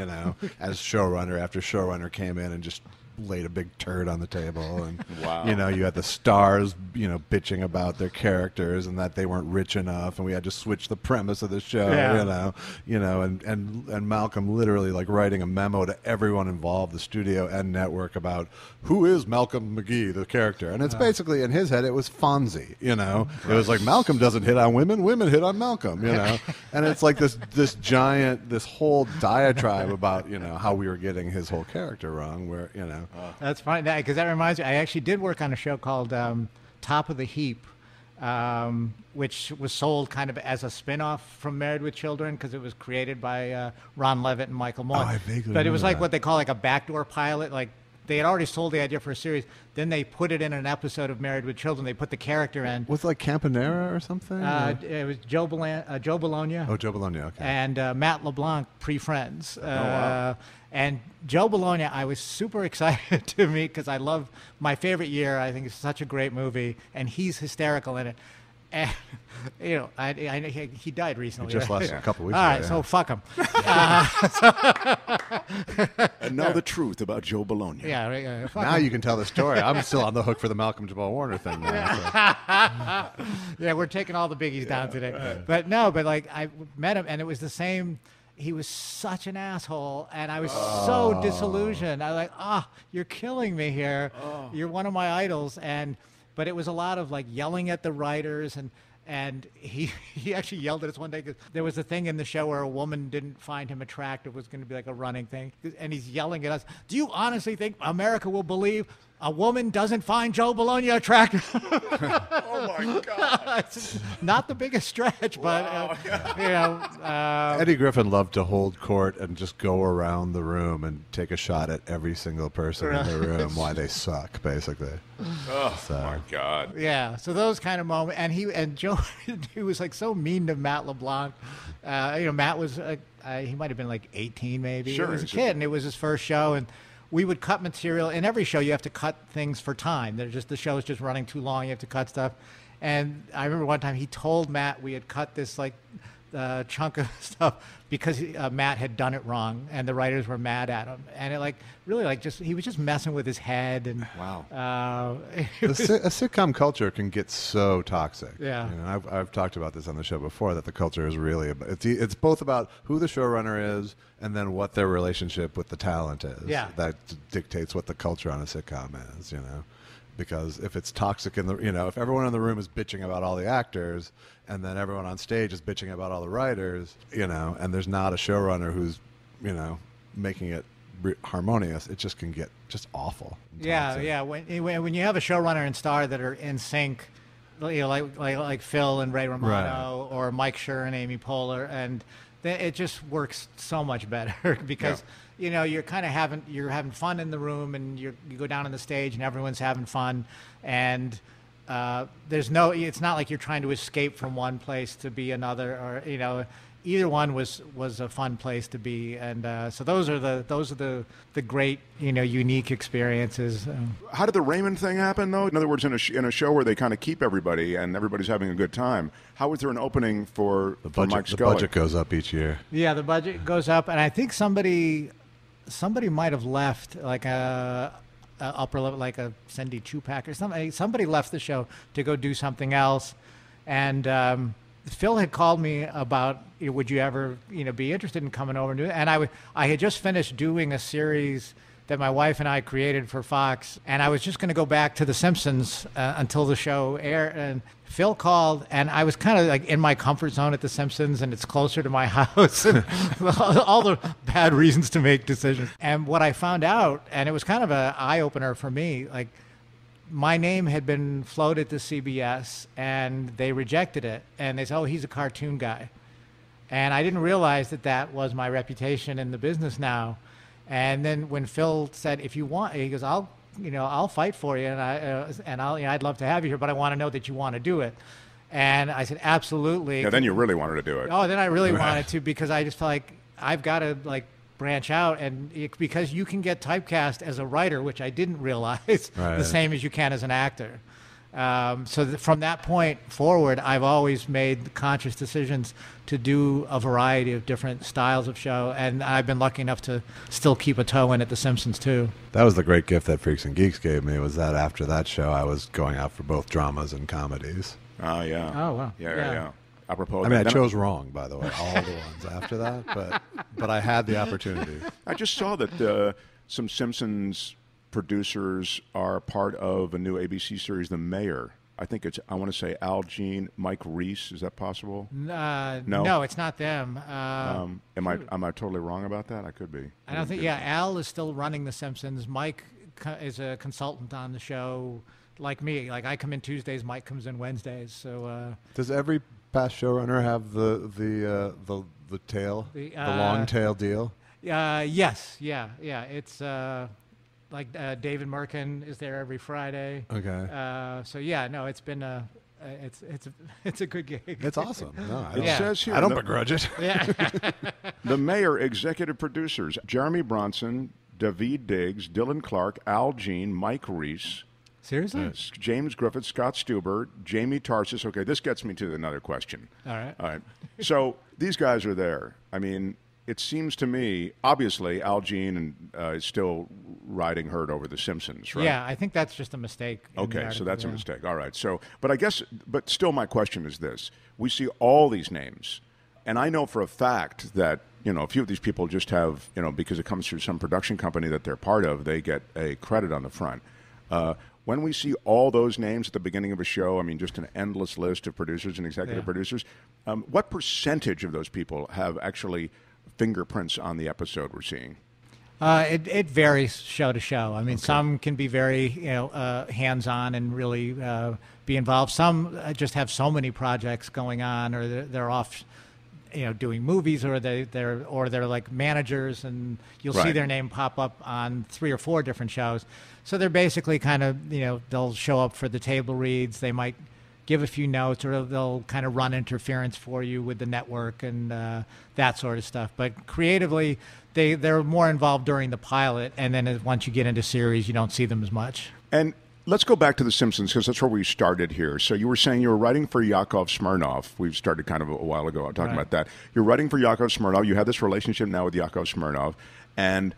as showrunner after showrunner came in and just laid a big turd on the table, and you had the stars bitching about their characters and that they weren't rich enough, and we had to switch the premise of the show. And Malcolm literally writing a memo to everyone involved, the studio and network, about who is Malcolm McGee, the character, and it's basically in his head it was Fonzie. It was like Malcolm doesn't hit on women hit on Malcolm. And it's like this whole diatribe about how we were getting his whole character wrong, where That's funny because that reminds me. I actually did work on a show called Top of the Heap, which was sold kind of as a spin-off from Married with Children because it was created by Ron Levitt and Michael Moore. I vaguely But it was remember like that. what they call a backdoor pilot. Like they had already sold the idea for a series. Then they put it in an episode of Married with Children. They put the character in. Was it like Campanera or something? It was Joe Bologna. Oh, Joe Bologna, okay. And Matt LeBlanc, pre-Friends. And Joe Bologna, I was super excited to meet because I love My Favorite Year. I think it's such a great movie, and he's hysterical in it. And he died recently. He just left a couple weeks ago. All right, yeah. so fuck him. And now the truth about Joe Bologna. Yeah, fuck now him. you can tell the story. I'm still on the hook for the Malcolm Jamal Warner thing now. So. Yeah, we're taking all the biggies down today. But I met him, and it was the same. He was such an asshole, and I was so disillusioned. I was like, you're killing me here. You're one of my idols. But it was a lot of yelling at the writers, and he actually yelled at us one day because there was a thing in the show where a woman didn't find him attractive. It was going to be a running thing, and he's yelling at us. Do you honestly think America will believe a woman doesn't find Joe Bologna attractive? Oh my God! It's not the biggest stretch, but Eddie Griffin loved to hold court and just go around the room and take a shot at every single person in the room why they suck, basically. Oh my God! Yeah, so those kind of moments, and Joe, he was so mean to Matt LeBlanc. Matt was he might have been 18 maybe. Sure, he was a kid, and it was his first show, and we would cut material. In every show, you have to cut things for time. The show is just running too long. You have to cut stuff. And I remember one time he told Matt we had cut this chunk of stuff because Matt had done it wrong, and the writers were mad at him. And it really he was just messing with his head. And wow, a sitcom culture can get so toxic. Yeah, I've talked about this on the show before, that the culture is really it's both about who the showrunner is and then what their relationship with the talent is. Yeah, that dictates what the culture on a sitcom is. Because if it's toxic if everyone in the room is bitching about all the actors, and then everyone on stage is bitching about all the writers, and there's not a showrunner who's, making it harmonious, it just can get just awful. Yeah. When you have a showrunner and star that are in sync, like Phil and Ray Romano, or Mike Schur and Amy Poehler, and it just works so much better because. Yeah. You're kind of having fun in the room, and you go down on the stage, and everyone's having fun, and there's no. It's not like you're trying to escape from one place to be another, or either one was a fun place to be, and so those are the great unique experiences. How did the Raymond thing happen, though? In other words, in a show where they kind of keep everybody and everybody's having a good time, how was there an opening for Mike Scully? The budget goes up each year. Yeah, the budget goes up, and I think somebody might have left, like a upper level, like a Cindy Chupak or something. Somebody left the show to go do something else, and Phil had called me about, would you ever, be interested in coming over and doing it? And I had just finished doing a series that my wife and I created for Fox, and I was just going to go back to The Simpsons until the show aired. And Phil called, and I was kind of like in my comfort zone at The Simpsons, and it's closer to my house, and all the bad reasons to make decisions. And what I found out, and it was kind of an eye-opener for me, like, my name had been floated to CBS, and they rejected it. And they said, oh, he's a cartoon guy. And I didn't realize that was my reputation in the business now. And then when Phil said, if you want, he goes, I'll fight for you, and I'd love to have you here, but I want to know that you want to do it. And I said, absolutely. Yeah, then you really wanted to do it. Oh, then I really wanted to, because I just felt like I've got to, branch out, and because you can get typecast as a writer, which I didn't realize, the same as you can as an actor. From that point forward, I've always made conscious decisions to do a variety of different styles of show, and I've been lucky enough to still keep a toe in at The Simpsons too. That was the great gift that Freaks and Geeks gave me, was that after that show I was going out for both dramas and comedies. Oh, yeah. Oh, wow. Yeah. Apropos, I chose wrong, by the way, all the ones after that, but I had the opportunity. I just saw that some Simpsons producers are part of a new ABC series, The Mayor. I think I want to say Al Jean, Mike Reese. Is that possible? No, it's not them. Am I totally wrong about that? I could be. I don't think. Yeah, Al is still running The Simpsons. Mike is a consultant on the show, like me. Like I come in Tuesdays, Mike comes in Wednesdays. So does every past showrunner have the tail, the long tail deal? Yes, yeah. It's David Merkin is there every Friday. Okay. So yeah, no, it's been it's a good gig. It's awesome. No, it says here, I don't begrudge it. Yeah. The Mayor executive producers: Jeremy Bronson, David Diggs, Dylan Clark, Al Jean, Mike Reese. Seriously? James Griffith, Scott Stuber, Jamie Tarsis. Okay, this gets me to another question. All right. So these guys are there. I mean, it seems to me, obviously, Al Jean is still riding herd over The Simpsons, right? Yeah, I think that's just a mistake. Okay, so that's a mistake. All right. So, but still my question is this. We see all these names, and I know for a fact that, a few of these people just have, because it comes through some production company that they're part of, they get a credit on the front. When we see all those names at the beginning of a show, I mean, just an endless list of producers and executive producers, what percentage of those people have actually fingerprints on the episode we're seeing? It varies show to show. I mean, some can be very, hands-on and really be involved. Some just have so many projects going on, or they're off, doing movies, or they're like managers, and you'll see their name pop up on 3 or 4 different shows. So they're basically kind of, they'll show up for the table reads. They might give a few notes, or they'll kind of run interference for you with the network and that sort of stuff. But creatively, they're more involved during the pilot, and then once you get into series, you don't see them as much. And let's go back to The Simpsons, because that's where we started here. So you were saying you were writing for Yakov Smirnoff. We've started kind of a while ago talking about that. You're writing for Yakov Smirnoff. You have this relationship now with Yakov Smirnoff. And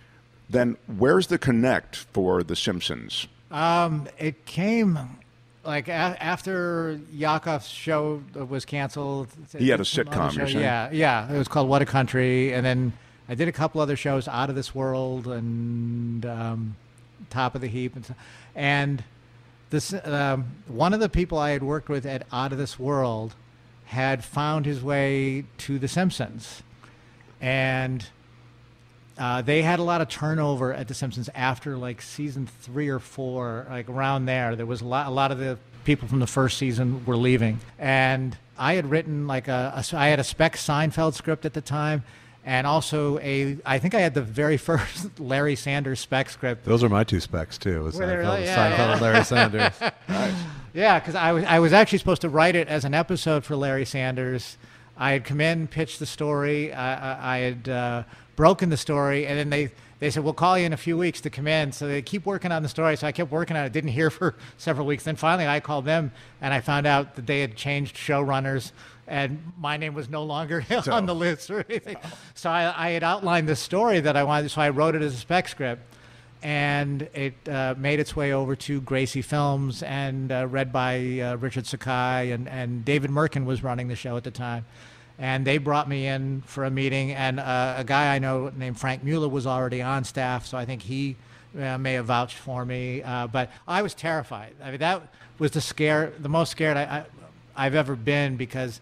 then where's the connect for The Simpsons? It came after Yakov's show was canceled. He had a sitcom, you're saying? Yeah. It was called What a Country. And then I did a couple other shows, Out of This World and Top of the Heap. And this one of the people I had worked with at Out of This World had found his way to The Simpsons. And they had a lot of turnover at The Simpsons after season 3 or 4, around there. There was a lot of the people from the first season were leaving, and I had written I had a spec Seinfeld script at the time, and also I think I had the very first Larry Sanders spec script. Those are my 2 specs too. It was Seinfeld and Larry Sanders. Nice. Yeah, because I was actually supposed to write it as an episode for Larry Sanders. I had come in, pitched the story. I had broken the story, and then they said, we'll call you in a few weeks to come in. So they keep working on the story. So I kept working on it. Didn't hear for several weeks. Then finally I called them, and I found out that they had changed showrunners, and my name was no longer on the list or anything. So I had outlined the story that I wanted, so I wrote it as a spec script. And it made its way over to Gracie Films and read by Richard Sakai, and David Merkin was running the show at the time. And they brought me in for a meeting, and a guy I know named Frank Mueller was already on staff, so I think he may have vouched for me. But I was terrified. I mean, that was the most scared I've ever been, because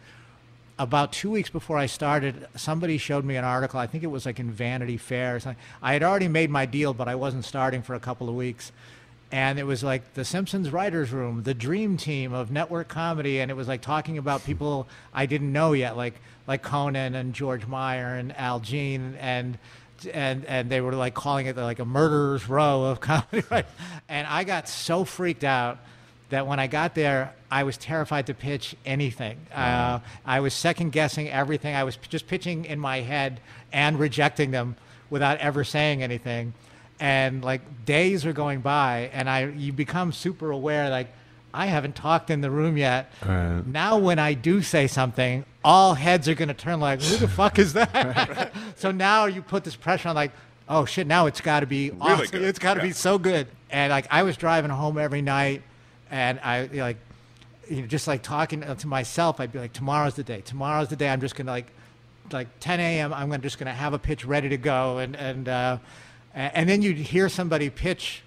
about 2 weeks before I started, somebody showed me an article. I think it was like in Vanity Fair or something. I had already made my deal, but I wasn't starting for a couple of weeks. And it was like the Simpsons writers' room, the dream team of network comedy. And it was like talking about people I didn't know yet, like Conan and George Meyer and Al Jean. And they were like calling it like a murderer's row of comedy. And I got so freaked out that when I got there, I was terrified to pitch anything. I was second-guessing everything. I was just pitching in my head and rejecting them without ever saying anything. And, like, days are going by, and you become super aware, like, I haven't talked in the room yet. Right. Now when I do say something, all heads are going to turn like, who the fuck is that? So now you put this pressure on, like, oh, shit, now it's got to be awesome. Good. It's got to be so good. And, like, I was driving home every night, and I, like, just like talking to myself, I'd be like, tomorrow's the day. Tomorrow's the day. I'm just going to like 10 a.m. I'm just going to have a pitch ready to go. And then you'd hear somebody pitch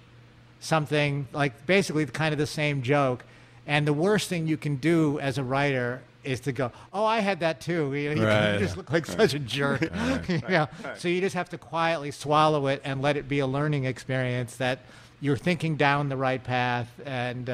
something like basically kind of the same joke. And the worst thing you can do as a writer is to go, oh, I had that too. You just look like such a jerk. So you just have to quietly swallow it and let it be a learning experience that you're thinking down the right path, and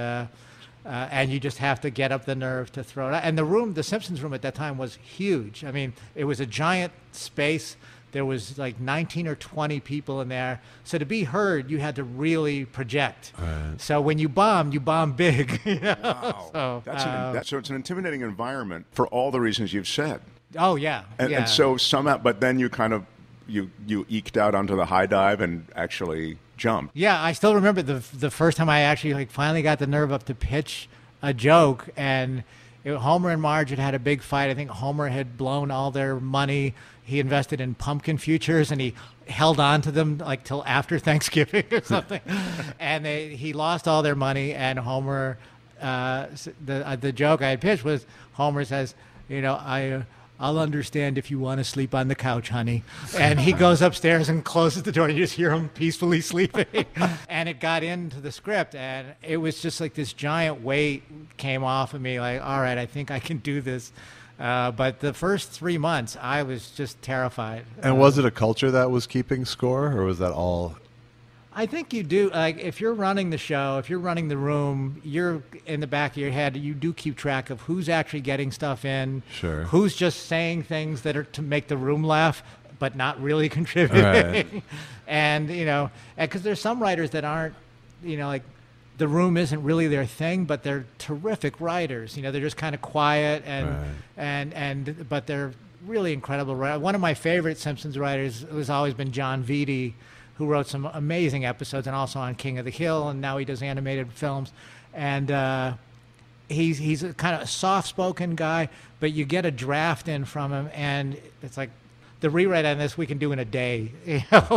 you just have to get up the nerve to throw it out. And the Simpsons room at that time was huge. I mean, it was a giant space. There was like 19 or 20 people in there. So to be heard, you had to really project. Right. So when you bomb big. Wow. So, so it's an intimidating environment for all the reasons you've said. Oh, yeah. And so somehow, but then you kind of, you eked out onto the high dive and actually jumped. Yeah, I still remember the first time I actually like finally got the nerve up to pitch a joke, and Homer and Marge had a big fight. I think Homer had blown all their money. He invested in pumpkin futures, and he held on to them like till after Thanksgiving or something. And he lost all their money, and Homer, the joke I had pitched was Homer says, I'll understand if you want to sleep on the couch, honey. And he goes upstairs and closes the door, and you just hear him peacefully sleeping. And it got into the script, and it was just like this giant weight came off of me, like, all right, I think I can do this. But the first 3 months, I was just terrified. And was it a culture that was keeping score, or was that all? I think you do. Like, if you're running the show, if you're running the room, you're in the back of your head, you do keep track of who's actually getting stuff in, Sure. Who's just saying things that are to make the room laugh, but not really contributing. Right. And, because there's some writers that aren't, like, the room isn't really their thing, but they're terrific writers. They're just kind of quiet but they're really incredible writers. One of my favorite Simpsons writers has always been John Vitti, who wrote some amazing episodes and also on King of the Hill, and now he does animated films. And he's a kind of a soft-spoken guy, but you get a draft in from him, and it's like, the rewrite on this we can do in a day,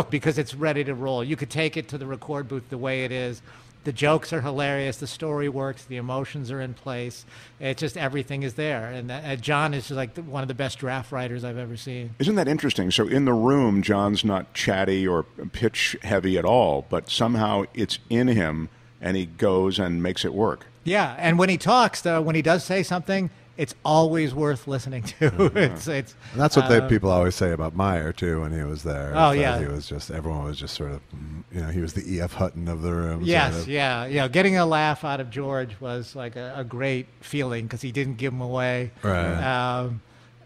because it's ready to roll. You could take it to the record booth the way it is. The jokes are hilarious. The story works. The emotions are in place. It's just everything is there. And John is just like one of the best draft writers I've ever seen. Isn't that interesting? So in the room, John's not chatty or pitch heavy at all, but somehow it's in him, and he goes and makes it work. Yeah, and when he talks, when he does say something, it's always worth listening to. Mm-hmm. And that's what people always say about Meyer too when he was there. Oh, yeah. He was just, everyone was just sort of, he was the E.F. Hutton of the room. Yes, sort of. yeah. Getting a laugh out of George was like a great feeling because he didn't give him away. Right.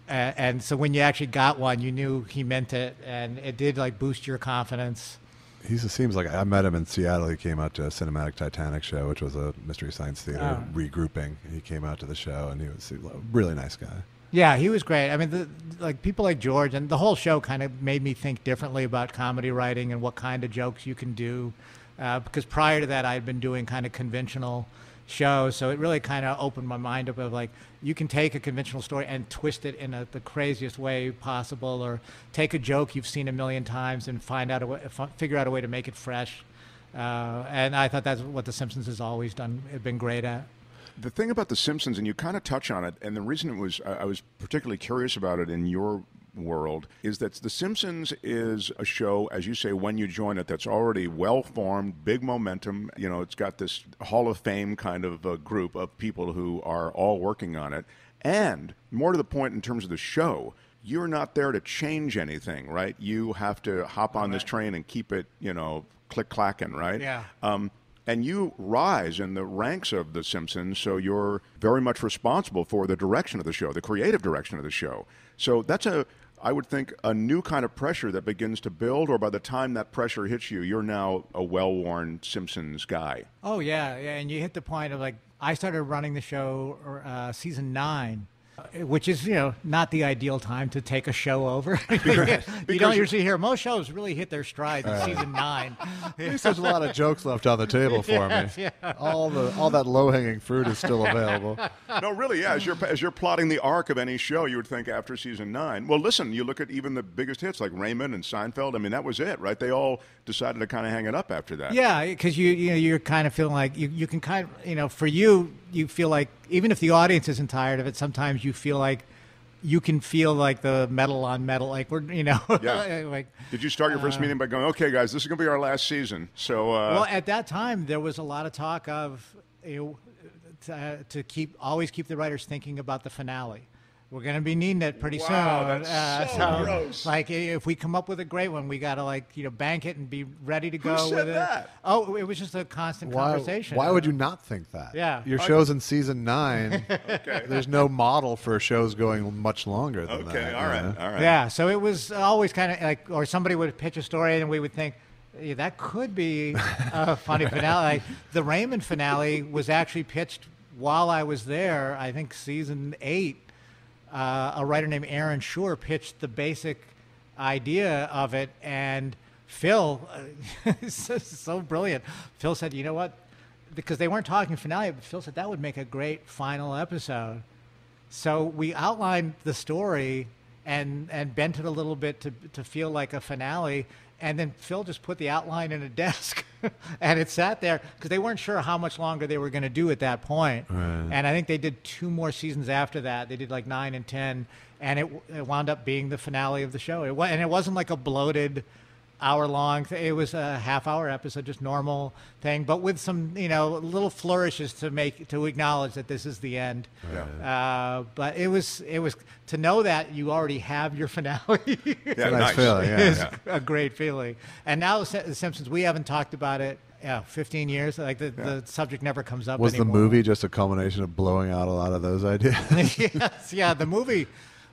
And so when you actually got one, you knew he meant it, and it did like boost your confidence. He seems like I met him in Seattle. He came out to a Cinematic Titanic show, which was a Mystery Science Theater regrouping. He came out to the show, and he was a really nice guy. Yeah, he was great. I mean, like people like George and the whole show kind of made me think differently about comedy writing and what kind of jokes you can do. Because prior to that, I had been doing kind of conventional shows, so it really kind of opened my mind up of like you can take a conventional story and twist it in the craziest way possible, or take a joke you've seen a million times and figure out a way to make it fresh. And I thought that's what The Simpsons has always been great at. The thing about The Simpsons, and you kind of touch on it, and the reason I was particularly curious about it in your world, is that The Simpsons is a show, as you say, when you join it, that's already well-formed, big momentum. You know, it's got this Hall of Fame kind of group of people who are all working on it. And more to the point in terms of the show, you're not there to change anything, right? You have to hop on this train and keep it, click-clacking, right? Yeah. And you rise in the ranks of The Simpsons, so you're very much responsible for the direction of the show, the creative direction of the show. So that's I would think, a new kind of pressure that begins to build, or by the time that pressure hits you, you're now a well-worn Simpsons guy. Oh, yeah. And you hit the point of, like, I started running the show season 9. Which is, not the ideal time to take a show over. You don't usually hear most shows really hit their stride in season 9. At least there's a lot of jokes left on the table for me. Yeah. All that low-hanging fruit is still available. No, really, yeah. As you're plotting the arc of any show, you would think after season 9. Well, listen, you look at even the biggest hits like Raymond and Seinfeld. I mean, that was it, right? They all decided to kind of hang it up after that. Yeah, because you're kind of feeling like you can kind of, for you feel like even if the audience isn't tired of it, sometimes you feel like you can feel like the metal on metal, like we're, Yeah. like. Did you start your first meeting by going, okay, guys, this is going to be our last season? So. Well, at that time, there was a lot of talk of to always keep the writers thinking about the finale. We're going to be needing it pretty soon. That's so gross. Like, if we come up with a great one, we got to bank it and be ready to go Who said with that? it. Oh, it was just a constant conversation. Why would you not think that? Yeah. Your show's in season 9. Okay. There's no model for shows going much longer than that. Okay, all right. Yeah, so it was always kind of like, or somebody would pitch a story and we would think, yeah, that could be a funny finale. Like, the Raymond finale was actually pitched while I was there, I think season 8. A writer named Aaron Schur pitched the basic idea of it, and Phil, so brilliant. Phil said, you know what? Because they weren't talking finale, but Phil said that would make a great final episode. So we outlined the story and bent it a little bit to feel like a finale. And then Phil just put the outline in a desk, and it sat there because they weren't sure how much longer they were going to do at that point. Right. And I think they did 2 more seasons after that. They did like 9 and 10, and it wound up being the finale of the show. And it wasn't like a bloated hour-long thing. It was a half-hour episode, just normal thing, but with some little flourishes to acknowledge that this is the end. Yeah. But it was to know that you already have your finale. Yeah, nice feeling. Is a great feeling. And now The Simpsons, we haven't talked about it. 15 years. Like the subject never comes up. Was anymore. the movie just a culmination of blowing out a lot of those ideas? Yes, yeah. The movie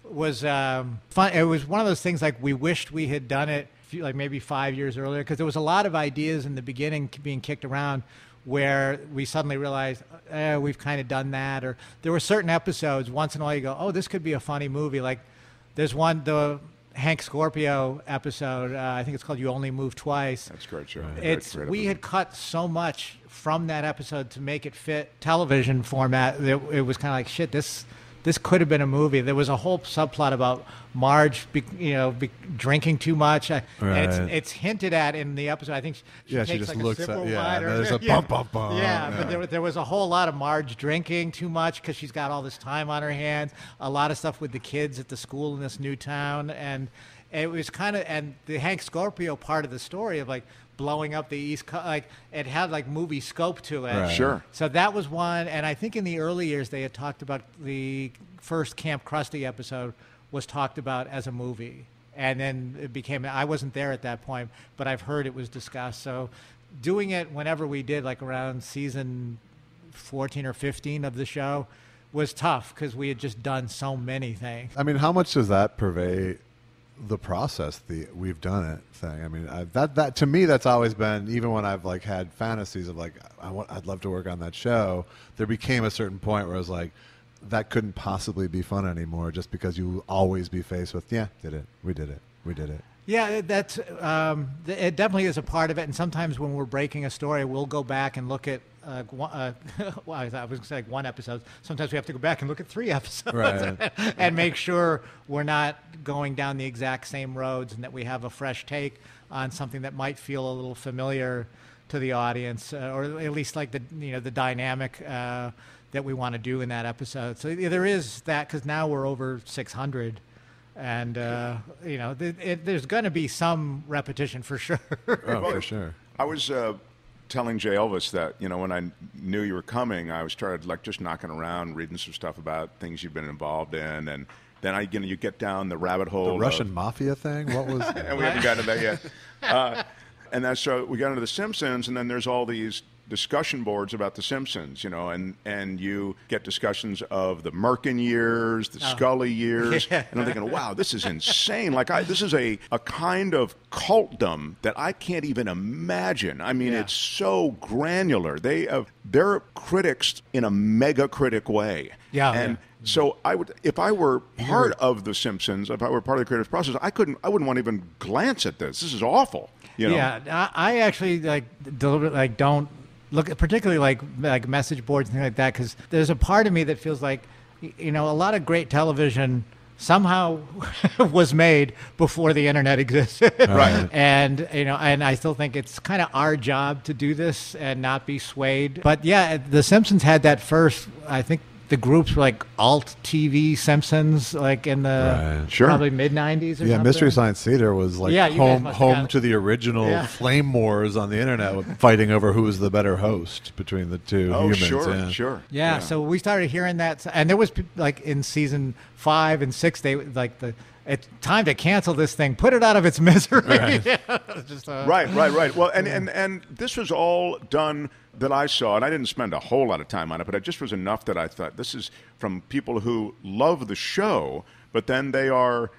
was fun. It was one of those things like we wished we had done it like maybe 5 years earlier, because there was a lot of ideas in the beginning being kicked around where we suddenly realized we've kind of done that, or there were certain episodes once in a while you go, oh, this could be a funny movie. Like there's one, the Hank Scorpio episode, I think it's called You Only Move Twice. That's a great show. We had cut so much from that episode to make it fit television format. It was kind of like, shit, this could have been a movie. There was a whole subplot about Marge, drinking too much, and it's hinted at in the episode. I think she takes just like looks a sip at of yeah. wine, There's a bump. Yeah, but there was a whole lot of Marge drinking too much because she's got all this time on her hands. A lot of stuff with the kids at the school in this new town, and it was kind of, and the Hank Scorpio part of the story of like blowing up the East Coast, like it had like movie scope to it. Right. Sure. So that was one, and I think in the early years they had talked about the first Camp Krusty episode was talked about as a movie, and then it became, I wasn't there at that point, but I've heard it was discussed. So doing it whenever we did, like around season 14 or 15 of the show, was tough because we had just done so many things. I mean, how much does that purvey the process, the we've done it thing. I mean, that to me, that's always been, even when I've like had fantasies of like I'd love to work on that show. There became a certain point where I was like, that couldn't possibly be fun anymore, just because you always be faced with, we did it. Yeah, that's it. Definitely is a part of it. And sometimes when we're breaking a story, we'll go back and look at. Well, I was going to say like one episode. Sometimes we have to go back and look at 3 episodes, right. and make sure we're not going down the exact same roads, and that we have a fresh take on something that might feel a little familiar to the audience, or at least like the dynamic that we want to do in that episode. So there is that, because now we're over 600. And, there's going to be some repetition for sure. Oh, for sure. I was telling J.Elvis that, when I knew you were coming, I started like just knocking around, reading some stuff about things you've been involved in. And then you get down the rabbit hole. The Russian mafia thing? What was that? And we haven't gotten to that yet. And that's so we got into the Simpsons, and then there's all these discussion boards about the Simpsons, and you get discussions of the Merkin years, the Scully years, and I'm thinking, wow, this is insane. Like, this is a kind of cultdom that I can't even imagine. I mean, it's so granular. They're critics in a mega critic way. And so if I were part of the Simpsons, if I were part of the creative process, I wouldn't want to even glance at this. This is awful. Yeah, I actually deliberately don't look at particularly like message boards and things like that, because there's a part of me that feels like, a lot of great television somehow was made before the internet existed. Right. And, and I still think it's kind of our job to do this and not be swayed. But yeah, The Simpsons had that first, I think, the groups were like alt TV Simpsons, like in the probably mid 90s or something. Yeah, Mystery Science Theater was like home to the original flame wars on the internet, fighting over who was the better host between the two humans. Sure. Yeah, so we started hearing that, and there was like in season 5 and 6, they like it's time to cancel this thing, put it out of its misery. Right. Right. Well, and this was all done that I saw, and I didn't spend a whole lot of time on it, but it just was enough that I thought, this is from people who love the show, but then they are,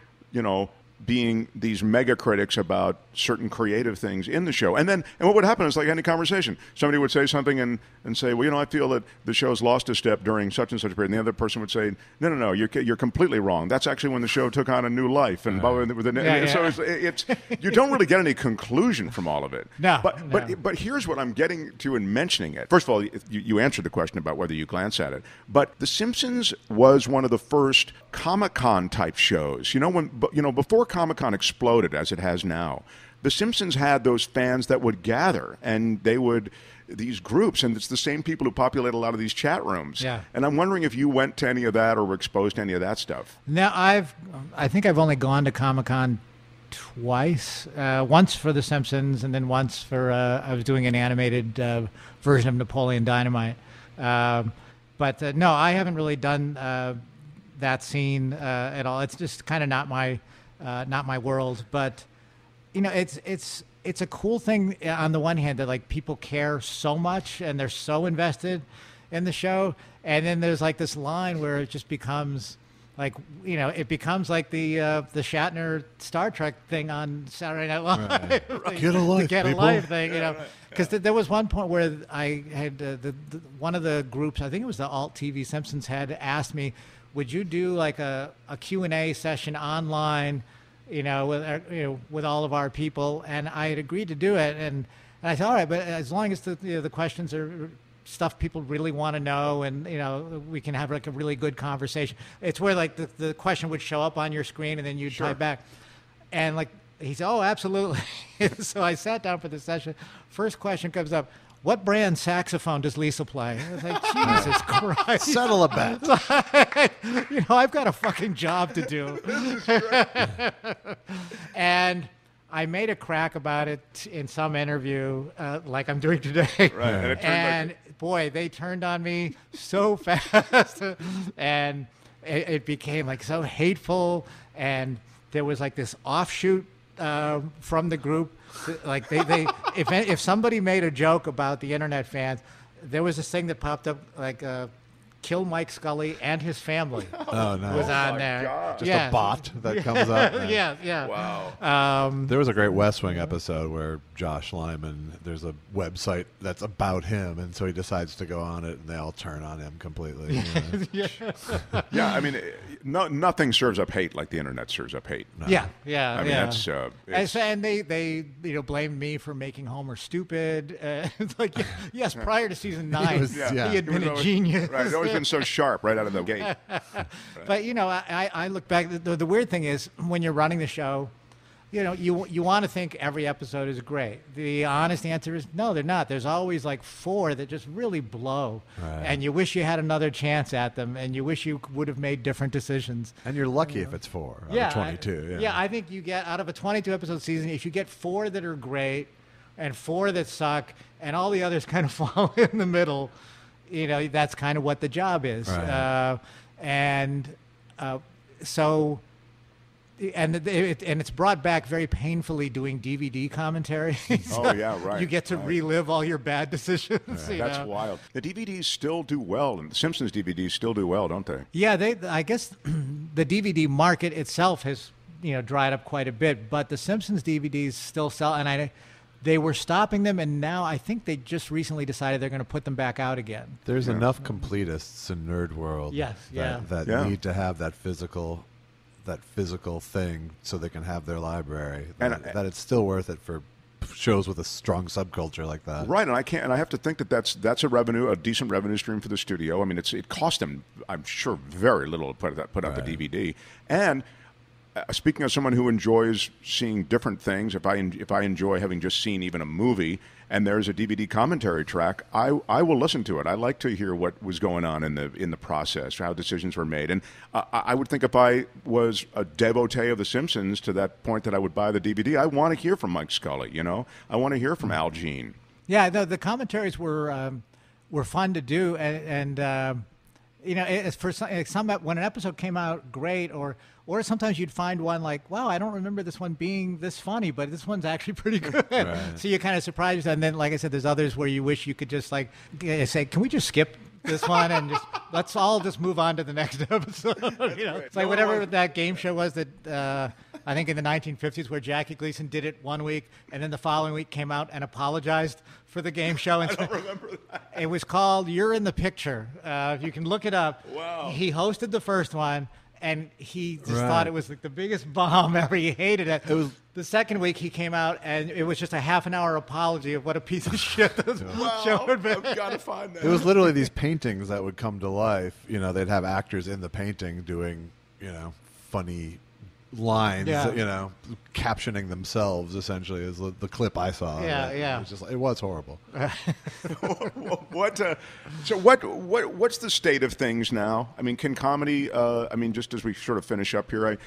being these mega critics about certain creative things in the show. And what would happen is, like any conversation, somebody would say something and say, well, I feel that the show's lost a step during such and such a period. And the other person would say, no, you're completely wrong. That's actually when the show took on a new life. And so it's you don't really get any conclusion from all of it. No. But here's what I'm getting to in mentioning it. First of all, you answered the question about whether you glance at it. But The Simpsons was one of the first Comic-Con type shows. Before Comic-Con exploded as it has now, The Simpsons had those fans that would gather, and these groups, and it's the same people who populate a lot of these chat rooms. Yeah. And I'm wondering if you went to any of that or were exposed to any of that stuff. Now, I think I've only gone to Comic-Con twice. Once for The Simpsons, and then once for I was doing an animated version of Napoleon Dynamite. But no, I haven't really done that scene at all. It's just kind of not my world. But it's a cool thing on the one hand that like people care so much and they're so invested in the show, and then there's like this line where it just becomes like it becomes like the Shatner Star Trek thing on Saturday Night Live. Right. Get a life, Get a people. life thing, because there was one point where I had one of the groups, I think it was the Alt TV Simpsons, had asked me, would you do like a Q&A session online, with all of our people? And I had agreed to do it, and I said, all right, but as long as the questions are stuff people really want to know, and we can have like a really good conversation. It's where like the question would show up on your screen, and then you'd type back, and like he said, oh, absolutely. So I sat down for the session. First question comes up: what brand saxophone does Lisa play? I was like, Jesus Christ. Settle a bet. I've got a fucking job to do. And I made a crack about it in some interview, like I'm doing today. Right. And boy, they turned on me so fast. And it became like so hateful. And there was like this offshoot from the group. Like if somebody made a joke about the internet fans, there was this thing that popped up like Kill Mike Scully and his family Oh, nice. was on there. God. Just a bot that comes up. Yeah. Wow. There was a great West Wing episode where Josh Lyman, there's a website that's about him, and so he decides to go on it, and they all turn on him completely. Yeah, I mean, nothing serves up hate like the internet serves up hate. No. Yeah. I mean, that's and they blamed me for making Homer stupid. It's like, yes, prior to season 9, he had been a genius. Right, he's always been so sharp right out of the gate. But I look back. The weird thing is when you're running the show, you want to think every episode is great. The honest answer is no, they're not. There's always like 4 that just really blow, and you wish you had another chance at them, and you wish you would have made different decisions. And you're lucky if it's 4 out of 22. I think you get out of a 22 episode season, if you get 4 that are great and 4 that suck, and all the others kind of fall in the middle, that's kind of what the job is. Right. So it's brought back very painfully doing DVD commentary. Oh, yeah, right. You get to relive all your bad decisions. Right. That's wild. The DVDs still do well, and the Simpsons DVDs still do well, don't they? Yeah, I guess the DVD market itself has dried up quite a bit, but the Simpsons DVDs still sell, and they were stopping them, and now I think they just recently decided they're going to put them back out again. There's enough completists in Nerd World that need to have that physical thing so they can have their library. That it's still worth it for shows with a strong subculture like that. Right, and I have to think that's a decent revenue stream for the studio. I mean, it cost them, I'm sure, very little to put out the DVD. And speaking of someone who enjoys seeing different things, if I enjoy having just seen even a movie and there's a DVD commentary track, I will listen to it. I like to hear what was going on in the process, how decisions were made. And I would think if I was a devotee of The Simpsons to that point that I would buy the DVD, I want to hear from Mike Scully. I want to hear from Al Jean. Yeah, the commentaries were fun to do, and it's for some when an episode came out great, or sometimes you'd find one like, wow, I don't remember this one being this funny, but this one's actually pretty good. Right. So you're kind of surprised. And then, like I said, there's others where you wish you could just say, can we just skip this one and let's all just move on to the next episode? It's like whatever that game show was that I think in the 1950s where Jackie Gleason did it one week and then the following week came out and apologized for the game show. And I don't remember that. It was called You're in the Picture. You can look it up. Wow. He hosted the first one. And he just thought it was like the biggest bomb ever. He hated it. It was the second week he came out, and it was just a half-an-hour apology of what a piece of shit this show had been. I've got to find that. It was literally these paintings that would come to life. They'd have actors in the painting doing, funny lines, captioning themselves. Essentially, is the clip I saw. Yeah. It was horrible. What's the state of things now? I mean, can comedy? Just as we sort of finish up here,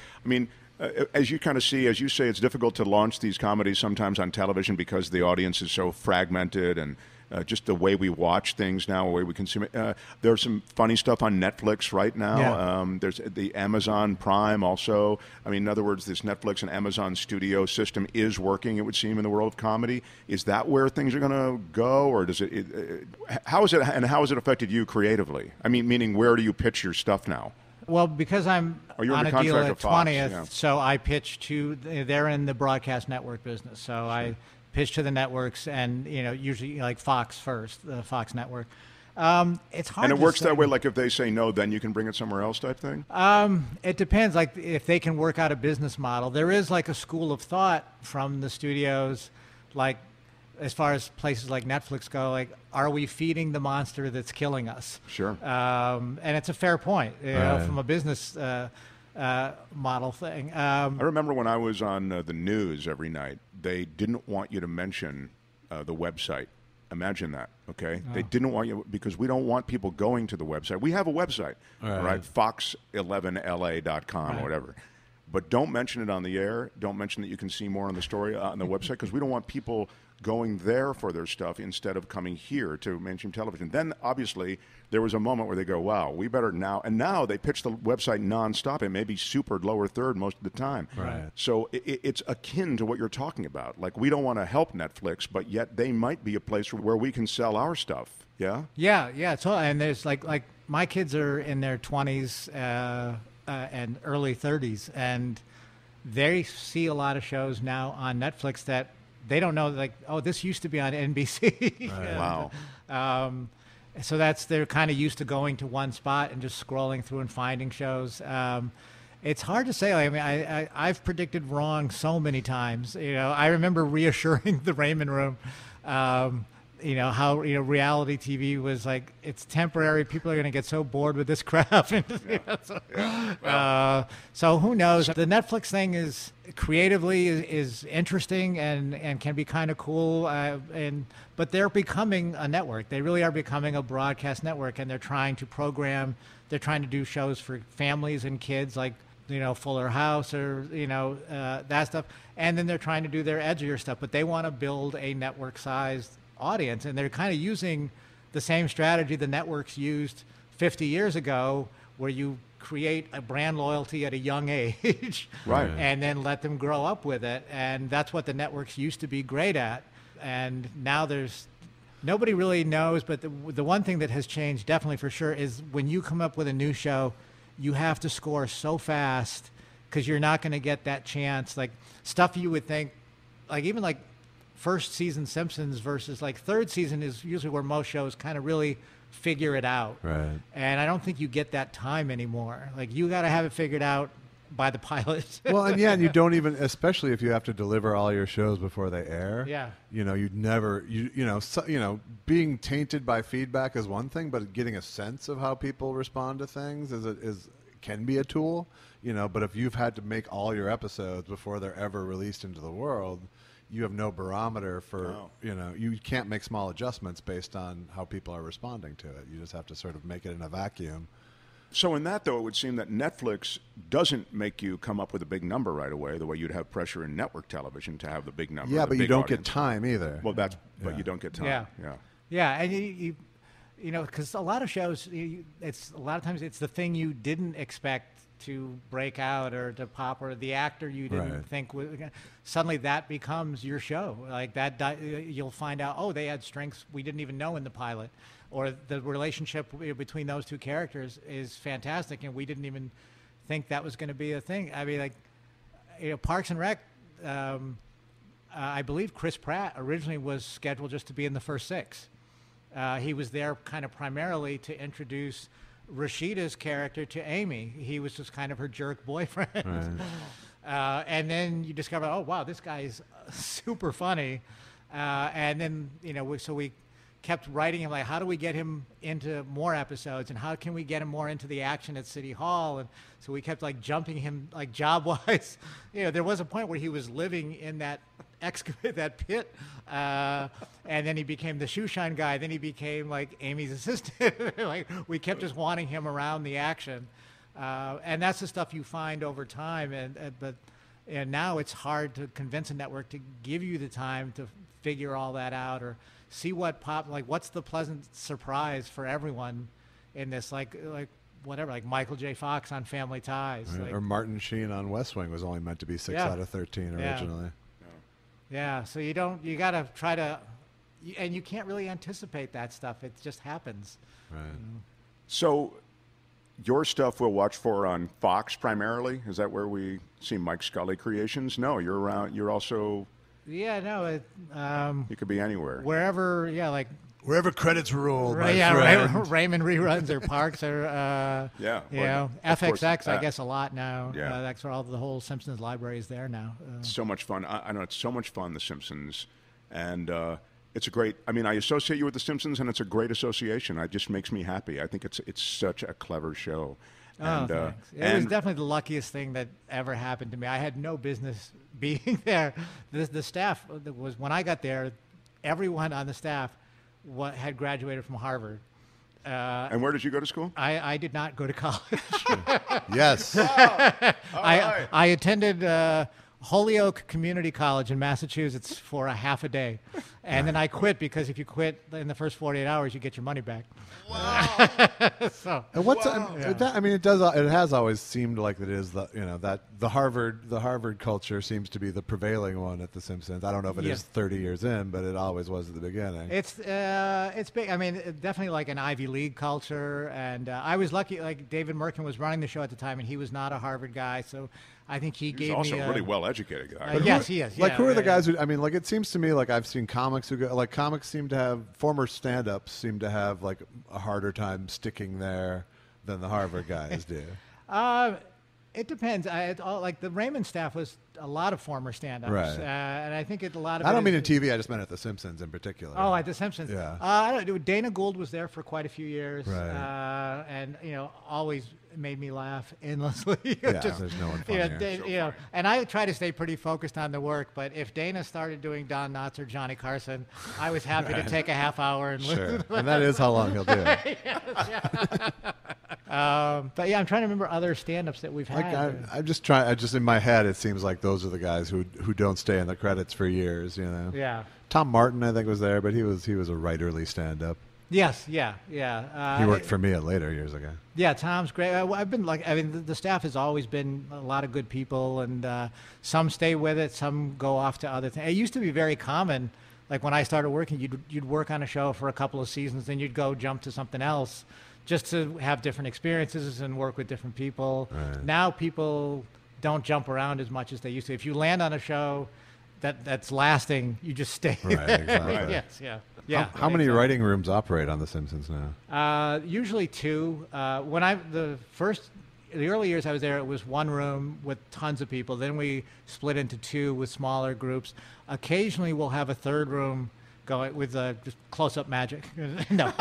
as you kind of see, as you say, it's difficult to launch these comedies sometimes on television because the audience is so fragmented and just the way we watch things now, the way we consume it. There's some funny stuff on Netflix right now. Yeah. There's the Amazon Prime also. In other words, this Netflix and Amazon studio system is working, it would seem, in the world of comedy. Is that where things are going to go, or does how is it affected you creatively? Meaning where do you pitch your stuff now? Well, because I'm on a deal at 20th, so I pitch they're in the broadcast network business, so sure. I pitch to the networks, and usually like Fox first, the Fox network. It's hard. And it works that way. Like if they say no, then you can bring it somewhere else, type thing. It depends. Like if they can work out a business model, there is like a school of thought from the studios, like as far as places like Netflix go. Like, are we feeding the monster that's killing us? Sure. And it's a fair point, from a business model thing. I remember when I was on the news every night, they didn't want you to mention the website. Imagine that, okay? Oh. They didn't want you, because we don't want people going to the website. We have a website, right? Fox11la.com or whatever. But don't mention it on the air. Don't mention that you can see more on the story on the website, because we don't want people going there for their stuff instead of coming here to mainstream television. Then, obviously, there was a moment where they go, wow, we better now. And now they pitch the website nonstop. It may be super lower third most of the time. Right. So it's akin to what you're talking about. Like, we don't want to help Netflix, but yet they might be a place where we can sell our stuff. Yeah? Yeah. So, and there's like my kids are in their 20s and early 30s, and they see a lot of shows now on Netflix that they don't know, like, oh, this used to be on NBC. Wow. So they're kind of used to going to one spot and just scrolling through and finding shows. It's hard to say. I mean, I've predicted wrong so many times. I remember reassuring the Raymond Room, how reality TV was like, it's temporary. People are going to get so bored with this crap. So who knows? The Netflix thing is creatively is interesting and can be kind of cool. But they're becoming a network. They really are becoming a broadcast network, and they're trying to program. They're trying to do shows for families and kids, like Fuller House or that stuff. And then they're trying to do their edgier stuff. But they want to build a network-sized audience, and they're kind of using the same strategy the networks used 50 years ago, where you create a brand loyalty at a young age, right, and then let them grow up with it. And that's what the networks used to be great at. And now nobody really knows, but the one thing that has changed definitely for sure is when you come up with a new show, you have to score so fast, because you're not going to get that chance. Like stuff you would think, like even like first season Simpsons versus like third season is usually where most shows kind of really figure it out. Right. And I don't think you get that time anymore. Like you got to have it figured out by the pilot. Well, and and you don't even, especially if you have to deliver all your shows before they air. Yeah. You'd never, being tainted by feedback is one thing, but getting a sense of how people respond to things can be a tool. But if you've had to make all your episodes before they're ever released into the world, you have no barometer for, you can't make small adjustments based on how people are responding to it. You just have to sort of make it in a vacuum. So in that, though, it would seem that Netflix doesn't make you come up with a big number right away, the way you'd have pressure in network televition to have the big number. Yeah, but you don't audience. Get time either. Well, but you don't get time. Yeah, and you because a lot of shows, it's a lot of times it's the thing you didn't expect to break out or to pop, or the actor you didn't think would. Suddenly that becomes your show. Like that, you'll find out, oh, they had strengths we didn't even know in the pilot, or the relationship between those two characters is fantastic, and we didn't even think that was going to be a thing. I mean, like, Parks and Rec. I believe Chris Pratt originally was scheduled just to be in the first 6. He was there kind of primarily to introduce Rashida's character to Amy. He was just kind of her jerk boyfriend. Right. And then you discover, oh, wow, this guy is super funny. And then, so we kept writing him, like, how do we get him into more episodes, and how can we get him more into the action at City Hall? And so we kept, like, jumping him, like, job-wise. There was a point where he was living in that pit, and then he became the shoe shine guy. Then he became like Amy's assistant. Like we kept just wanting him around the action, and that's the stuff you find over time. But now it's hard to convince a network to give you the time to figure all that out, or see what what's the pleasant surprise for everyone in this, like whatever, like Michael J. Fox on Family Ties, right. Or Martin Sheen on West Wing was only meant to be 6 out of 13 originally. Yeah, so you got to try to, and you can't really anticipate that stuff. It just happens. Right. So your stuff we'll watch for on Fox primarily? Is that where we see Mike Scully creations? No, you're around. You're also. Yeah, no. You could be anywhere. Wherever, wherever credits roll. Raymond reruns or Parks or FXX. I guess a lot now. Yeah, that's where all the whole Simpsons library is there now. So much fun. I know it's so much fun, The Simpsons, and it's a great. I mean, I associate you with The Simpsons, and it's a great association. It just makes me happy. I think it's such a clever show. And, thanks. It was definitely the luckiest thing that ever happened to me. I had no business being there. The staff was, when I got there, everyone on the staff had graduated from Harvard. And where did you go to school? I did not go to college. Yes. I attended Holyoke Community College in Massachusetts for a half a day. And then I quit because if you quit in the first 48 hours, you get your money back. Wow. And what's it has always seemed like it is that the Harvard culture seems to be the prevailing one at The Simpsons. I don't know if it is 30 years in, but it always was at the beginning. It's big. I mean, definitely like an Ivy League culture. And I was lucky. Like David Merkin was running the show at the time, and he was not a Harvard guy, so I think he gave me. He's also a really well-educated guy. Yes, he is. Like, who are the guys who? I mean, like, it seems to me like I've seen comics who go. Like, comics seem to have former stand-ups seem to have like a harder time sticking there than the Harvard guys do. It depends. Like the Raymond staff was a lot of former stand-ups, right. And I think a lot of. I don't mean in TV. I just meant at The Simpsons in particular. Oh, at The Simpsons. Yeah. I don't know. Dana Gould was there for quite a few years, right. And always made me laugh endlessly. Yeah, there's no one funnier. And I try to stay pretty focused on the work. But if Dana started doing Don Knotts or Johnny Carson, I was happy to take a half hour and listen. And that is how long he'll do it. But yeah, I'm trying to remember other stand-ups that we've had. I'm just trying. I just in my head, it seems like those are the guys who don't stay in the credits for years. Yeah. Tom Martin, I think, was there, but he was a writerly stand-up. Yes. Yeah. He worked for me at Later years ago. Yeah, Tom's great. I've been the staff has always been a lot of good people, and some stay with it, some go off to other things. It used to be very common. Like when I started working, you'd work on a show for a couple of seasons, then you'd go jump to something else, just to have different experiences and work with different people. Right. Now people don't jump around as much as they used to. If you land on a show that's lasting, you just stay. Right, exactly. Yes, yeah. How many writing rooms operate on The Simpsons now? Usually 2. The early years I was there, it was one room with tons of people. Then we split into 2 with smaller groups. Occasionally we'll have a third room going with just close-up magic. No.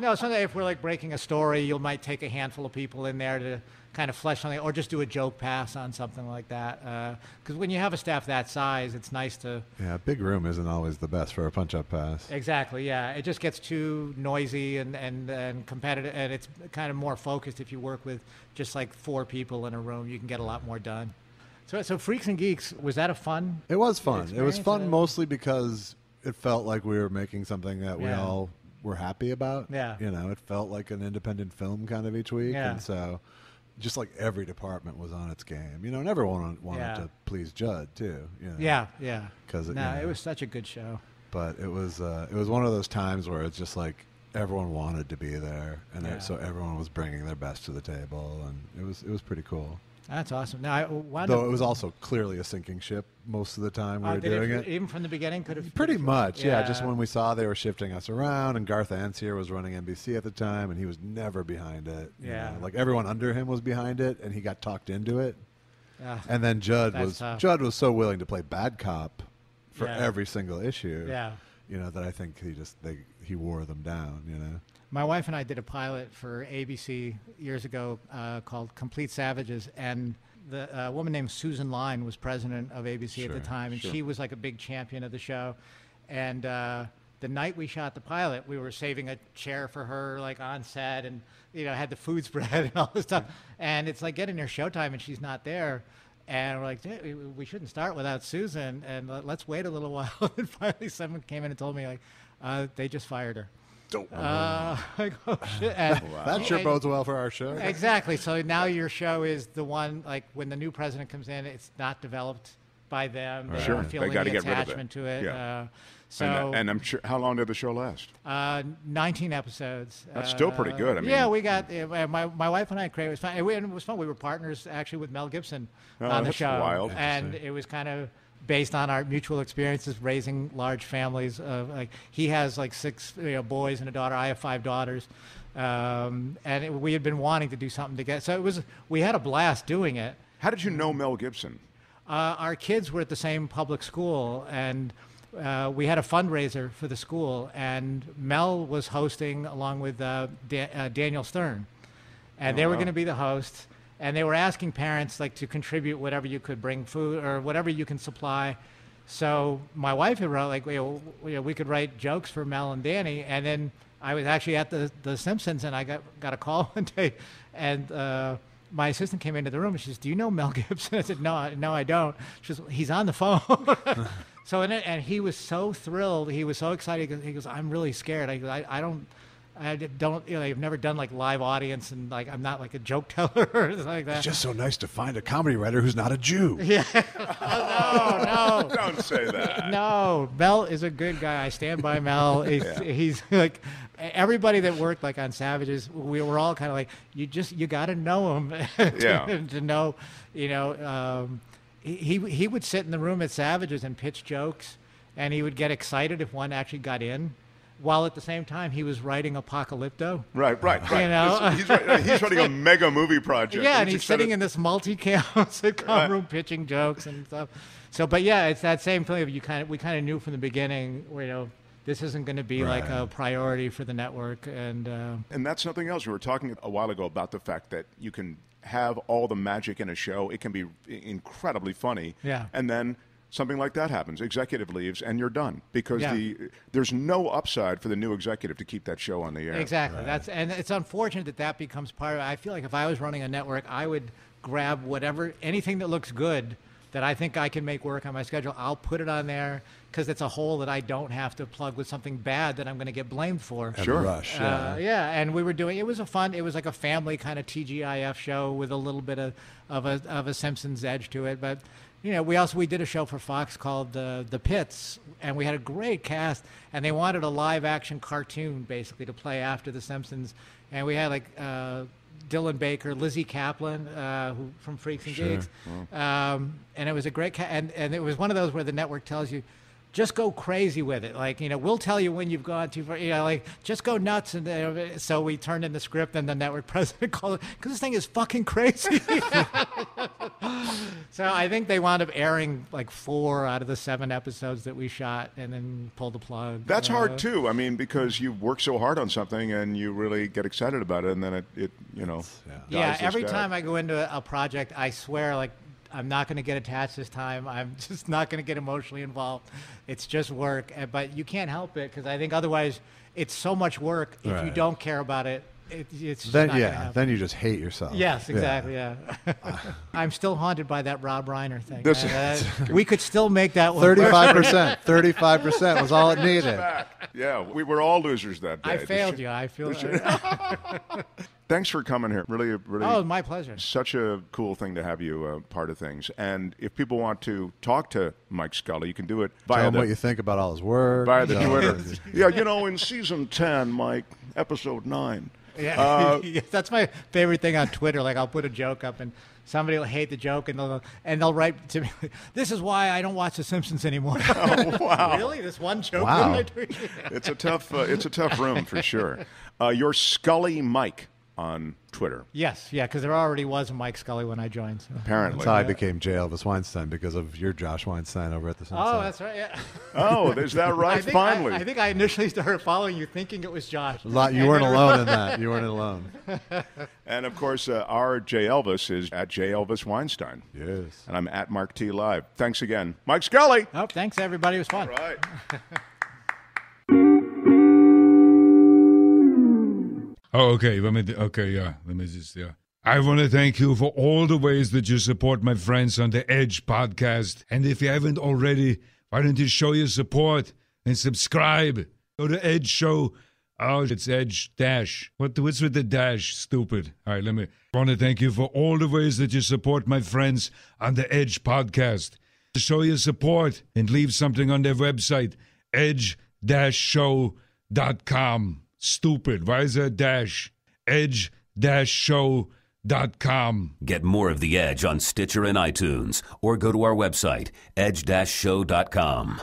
No, sometimes if we're like breaking a story, you might take a handful of people in there to kind of flesh something, or just do a joke pass on something like that. Because when you have a staff that size, it's nice to... Yeah, a big room isn't always the best for a punch-up pass. Exactly, yeah. It just gets too noisy and competitive, and it's kind of more focused if you work with just like 4 people in a room. You can get a lot more done. So Freaks and Geeks, was that a fun? It was fun. It was fun mostly because it felt like we were making something that we all were happy about. Yeah. It felt like an independent film kind of each week. Yeah. And so just like every department was on its game. And everyone wanted to please Judd too. Yeah. Because it was such a good show. But it was one of those times where it's just like everyone wanted to be there, and so everyone was bringing their best to the table, and it was pretty cool. That's awesome. Now, though it was also clearly a sinking ship most of the time we were doing it. Even from the beginning, could have pretty much. Yeah. Just when we saw they were shifting us around, and Garth Ancier was running NBC at the time, and he was never behind it. Yeah, like everyone under him was behind it, and he got talked into it. And then Judd was so willing to play bad cop for every single issue. Yeah, that I think he wore them down. My wife and I did a pilot for ABC years ago called Complete Savages, and the woman named Susan Lyne was president of ABC at the time, and she was like a big champion of the show. And the night we shot the pilot, we were saving a chair for her, like on set, and had the food spread and all this stuff. And it's like getting her showtime, and she's not there. And we're like, hey, we shouldn't start without Susan, and let's wait a little while. And finally, someone came in and told me, like, they just fired her. Like, oh, shit. That sure bodes well for our show. Exactly. So now your show is the one, like when the new president comes in, it's not developed by them. Right. They don't feel any attachment to it. Yeah. And I'm sure. How long did the show last? 19 episodes. That's still pretty good. I mean, we got my wife and I created. It was fun. It was fun. We were partners actually with Mel Gibson on the show, wild. And it was kind of based on our mutual experiences raising large families. Like he has like 6 boys and a daughter. I have 5 daughters, and we had been wanting to do something together. So we had a blast doing it. How did you know Mel Gibson? Our kids were at the same public school, and we had a fundraiser for the school, and Mel was hosting along with Daniel Stern, and they were going to be the hosts. And they were asking parents like to contribute whatever you could bring, food or whatever you can supply. So my wife had wrote like we could write jokes for Mel and Danny. And then I was actually at the Simpsons, and I got a call one day, and my assistant came into the room and she says, "Do you know Mel Gibson?" I said, "No, I don't." She says, "He's on the phone." So and he was so thrilled. He was so excited. He goes, "I'm really scared." I go, I don't, I've never done like live audience, and like I'm not like a joke teller or anything like that. It's just so nice to find a comedy writer who's not a Jew. Yeah. No. Don't say that. No, Mel is a good guy. I stand by Mel. He's like everybody that worked like on Savages. We were all kind of like, you got to know him to know, He would sit in the room at Savages and pitch jokes, and he would get excited if one actually got in, while at the same time he was writing Apocalypto. Right. You know? He's writing a mega movie project. Yeah, and he's sitting in this multi-cam sitcom room pitching jokes and stuff. So, but yeah, it's that same feeling of we kind of knew from the beginning, this isn't going to be like a priority for the network. And that's something else. We were talking a while ago about the fact that you can have all the magic in a show. It can be incredibly funny. Yeah. And then something like that happens. Executive leaves, and you're done because there's no upside for the new executive to keep that show on the air. Exactly. And it's unfortunate that becomes part of it. I feel like if I was running a network, I would grab anything that looks good that I think I can make work on my schedule. I'll put it on there because it's a hole that I don't have to plug with something bad that I'm going to get blamed for. Sure. Rush. And we were doing. It was like a family kind of TGIF show with a little bit of a Simpsons edge to it, but. We did a show for Fox called The Pits, and we had a great cast, and they wanted a live-action cartoon, basically, to play after The Simpsons. And we had, Dylan Baker, Lizzie Kaplan, who from Freaks and Geeks. And it was a great and it was one of those where the network tells you, just go crazy with it. We'll tell you when you've gone too far. Just go nuts. And so we turned in the script, and the network president called it, because this thing is fucking crazy. So I think they wound up airing 4 out of the 7 episodes that we shot, and then pulled the plug. That's hard too. I mean, because you work so hard on something and you really get excited about it, and then it every time I go into a project, I swear I'm not going to get attached this time. I'm just not going to get emotionally involved. It's just work. But you can't help it, because I think otherwise it's so much work. If you don't care about it, it's just not going to happen. Then you just hate yourself. Yes, exactly. Yeah. I'm still haunted by that Rob Reiner thing. We could still make that one. 35%. 35% was all it needed. Yeah, we were all losers that day. I failed you. I feel Thanks for coming here. Really. Oh, my pleasure. Such a cool thing to have you part of things. And if people want to talk to Mike Scully, you can do it via Tell him what you think about all his work. Via the Twitter. Yeah, in season 10, Mike, episode 9. Yeah, that's my favorite thing on Twitter. I'll put a joke up, and somebody will hate the joke, and they'll write to me, "This is why I don't watch The Simpsons anymore." Oh, wow! Really? This one joke? Wow. It's a tough room for sure. You're Scully Mike on Twitter. Yes, because there already was a Mike Scully when I joined. So. Apparently. That's how I became J.Elvis Weinstein, because of your Josh Weinstein over at the Simpsons. Oh, that's right, yeah. Oh, is that right? Finally. I think I initially started following you thinking it was Josh. You weren't alone in that. You weren't alone. And, of course, our J.Elvis is at J.Elvis Weinstein. Yes. And I'm at Mark T. Live. Thanks again. Mike Scully. Oh, thanks, everybody. It was fun. All right. Oh, okay. Let me just. I want to thank you for all the ways that you support my friends on the Edge podcast. And if you haven't already, why don't you show your support and subscribe? Go to Edge Show. Oh, it's Edge Dash. What's with the dash? Stupid. All right, I want to thank you for all the ways that you support my friends on the Edge podcast. Show your support and leave something on their website, edge-show.com. Stupid. Why is there a dash? edge-show.com. Get more of The Edge on Stitcher and iTunes, or go to our website, edge-show.com.